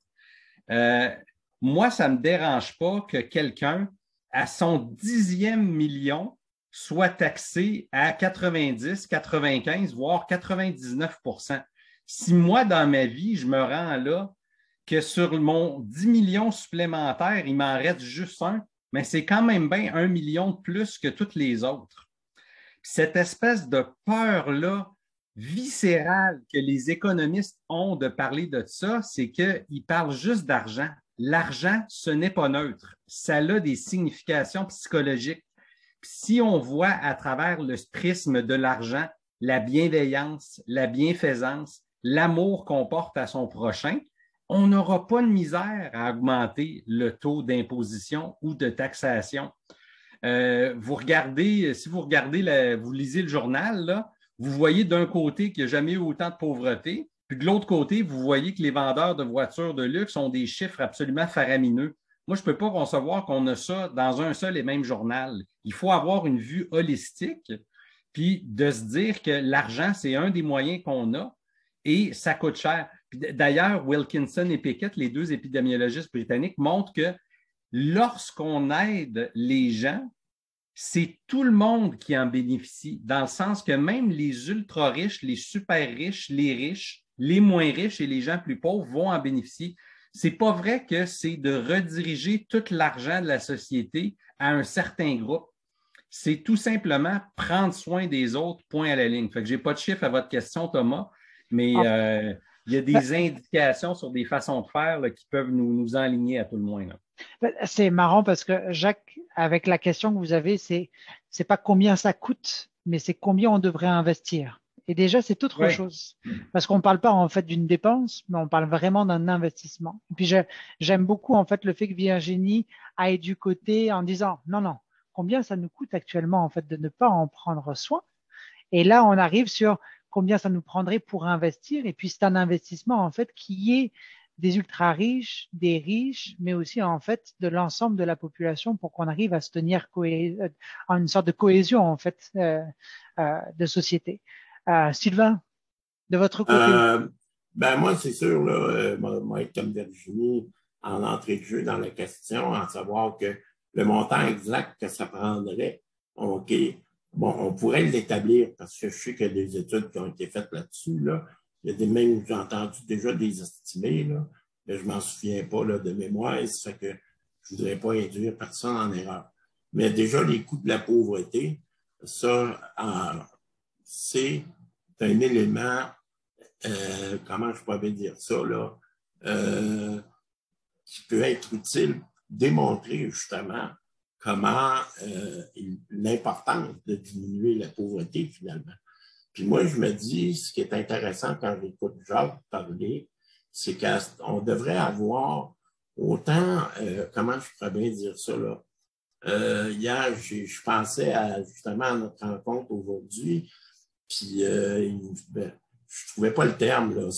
Moi, ça ne me dérange pas que quelqu'un, à son 10e million, soit taxé à 90, 95, voire 99 %. Si moi, dans ma vie, je me rends là, que sur mon 10 millions supplémentaires, il m'en reste juste un, mais c'est quand même bien 1 million de plus que toutes les autres. Cette espèce de peur-là viscérale que les économistes ont de parler de ça, c'est qu'ils parlent juste d'argent. L'argent, ce n'est pas neutre. Ça a des significations psychologiques. Puis si on voit à travers le prisme de l'argent la bienveillance, la bienfaisance, l'amour qu'on porte à son prochain, on n'aura pas de misère à augmenter le taux d'imposition ou de taxation. Si vous regardez, vous lisez le journal, là, vous voyez d'un côté qu'il n'y a jamais eu autant de pauvreté, puis de l'autre côté, vous voyez que les vendeurs de voitures de luxe ont des chiffres absolument faramineux. Moi, je ne peux pas concevoir qu'on a ça dans un seul et même journal. Il faut avoir une vue holistique, puis de se dire que l'argent, c'est un des moyens qu'on a et ça coûte cher. D'ailleurs, Wilkinson et Pickett, les deux épidémiologistes britanniques, montrent que lorsqu'on aide les gens, c'est tout le monde qui en bénéficie, dans le sens que même les ultra-riches, les super-riches, les moins riches et les gens plus pauvres vont en bénéficier. C'est pas vrai que c'est de rediriger tout l'argent de la société à un certain groupe. C'est tout simplement prendre soin des autres, point à la ligne. Fait que j'ai pas de chiffre à votre question, Thomas, Mais il y a des indications sur des façons de faire là, qui peuvent nous enligner à tout le moins. C'est marrant parce que Jacques, avec la question que vous avez, c'est pas combien ça coûte, mais c'est combien on devrait investir. Et déjà, c'est autre chose. Parce qu'on ne parle pas en fait d'une dépense, mais on parle vraiment d'un investissement. Et puis j'aime beaucoup en fait le fait que Virginie aille du côté en disant non, combien ça nous coûte actuellement en fait de ne pas en prendre soin. Et là, on arrive sur combien ça nous prendrait pour investir. Et puis c'est un investissement en fait qui est des ultra riches, des riches, mais aussi en fait de l'ensemble de la population pour qu'on arrive à se tenir en une sorte de cohésion en fait de société. Sylvain, de votre côté. Ben moi, c'est sûr, là, moi, être comme Virginie, en entrée de jeu dans la question, en savoir que le montant exact que ça prendrait, OK, bon, on pourrait l'établir parce que je sais qu'il y a des études qui ont été faites là-dessus, là. Il y a des mêmes, j'ai entendu déjà des estimés, là, mais je m'en souviens pas, là, de mémoire, ça fait que je voudrais pas induire personne en erreur. Mais déjà, les coûts de la pauvreté, ça, c'est un élément, comment je pourrais dire ça, là, qui peut être utile pour démontrer justement comment l'importance de diminuer la pauvreté finalement. Puis moi, je me dis, ce qui est intéressant quand j'écoute Jacques parler, c'est qu'on devrait avoir autant, comment je pourrais bien dire ça, là, hier, je pensais justement à notre rencontre aujourd'hui, puis je trouvais pas le terme, là.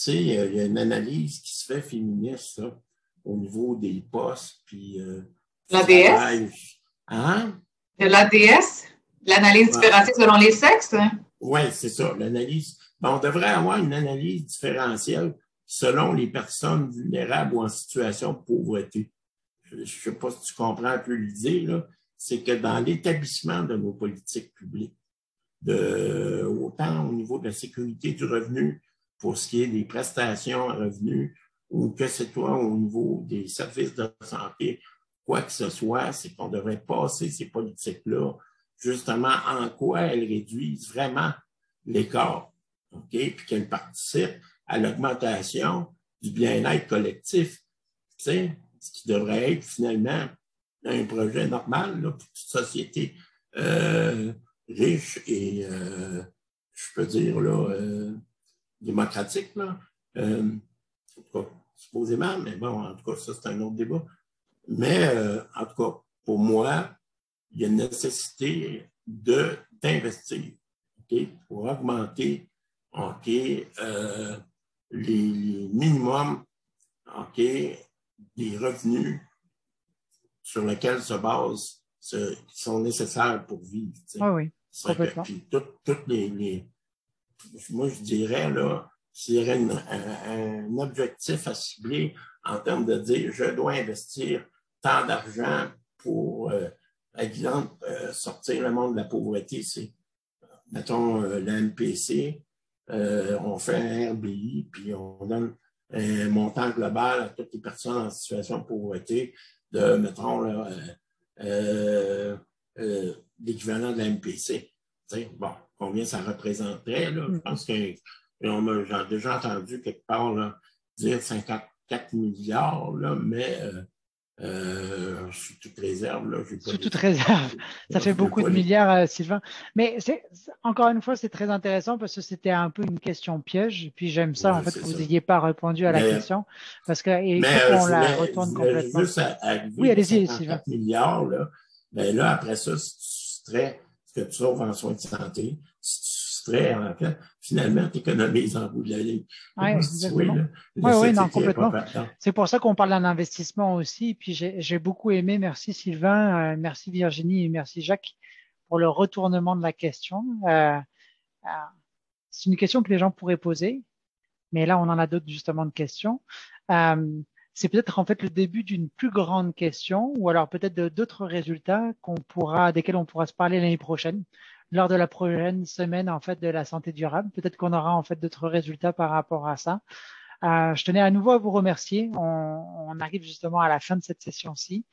Il y a une analyse qui se fait féministe, là, au niveau des postes, puis l'ADS? Hein? De l'ADS? L'analyse différenciée selon les sexes? Oui, c'est ça, l'analyse. On devrait avoir une analyse différentielle selon les personnes vulnérables ou en situation de pauvreté. Je ne sais pas si tu comprends un peu l'idée, là. C'est que dans l'établissement de nos politiques publiques, autant au niveau de la sécurité du revenu, pour ce qui est des prestations à revenus, ou que ce soit au niveau des services de santé, quoi que ce soit, c'est qu'on devrait passer ces politiques-là, justement, en quoi elles réduisent vraiment l'écart, OK? Puis qu'elles participent à l'augmentation du bien-être collectif, tu sais, ce qui devrait être finalement un projet normal là, pour toute société riche et, je peux dire, là, démocratique, là. En tout cas, supposément, mais bon, en tout cas, ça, c'est un autre débat. Mais, en tout cas, pour moi, il y a une nécessité d'investir, OK, pour augmenter, OK, les minimums, OK, des revenus sur lesquels se basent, qui sont nécessaires pour vivre. Oui, complètement. Puis toutes moi, je dirais, là, s'il y aurait un objectif à cibler en termes de dire, je dois investir tant d'argent pour, par exemple, sortir le monde de la pauvreté, c'est, mettons, la MPC, on fait un RBI, puis on donne un montant global à toutes les personnes en situation de pauvreté de, mettons, là, l'équivalent de la MPC. T'sais, bon, combien ça représenterait, là? Je pense que j'ai déjà entendu quelque part là, dire 54 milliards, là, mais sous toute réserve. Là, sous toute réserve. Ça fait beaucoup de milliards, Sylvain. Mais encore une fois, c'est très intéressant parce que c'était un peu une question piège. Et puis j'aime ça, en fait, que vous n'ayez pas répondu à la question. Parce qu'il faut qu'on la retourne complètement. Juste oui, allez-y, Sylvain. Milliards, là, ben là, après ça, si tu soustrais ce que tu sauves en soins de santé, si tu soustrais, en fait, finalement, tu économises en bout de la ligne. Oui, exactement. Oui, non, complètement. C'est pour ça qu'on parle d'un investissement aussi. Puis j'ai beaucoup aimé, merci Sylvain, merci Virginie et merci Jacques pour le retournement de la question. C'est une question que les gens pourraient poser, mais là, on en a d'autres justement de questions. C'est peut-être en fait le début d'une plus grande question ou alors peut-être d'autres résultats desquels on pourra se parler l'année prochaine lors de la prochaine semaine en fait de la santé durable. Peut-être qu'on aura en fait d'autres résultats par rapport à ça. Je tenais à nouveau à vous remercier. On arrive justement à la fin de cette session-ci.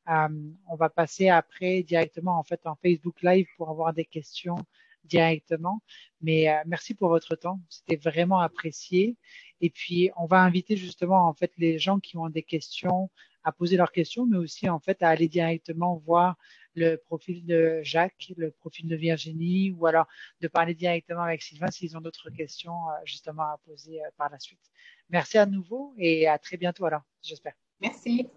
On va passer après directement en fait en Facebook Live pour avoir des questions directement. Mais merci pour votre temps. C'était vraiment apprécié. Et puis, on va inviter justement en fait les gens qui ont des questions à poser leurs questions, mais aussi en fait à aller directement voir le profil de Jacques, le profil de Virginie, ou alors de parler directement avec Sylvain s'ils ont d'autres questions justement à poser par la suite. Merci à nouveau et à très bientôt alors, j'espère. Merci.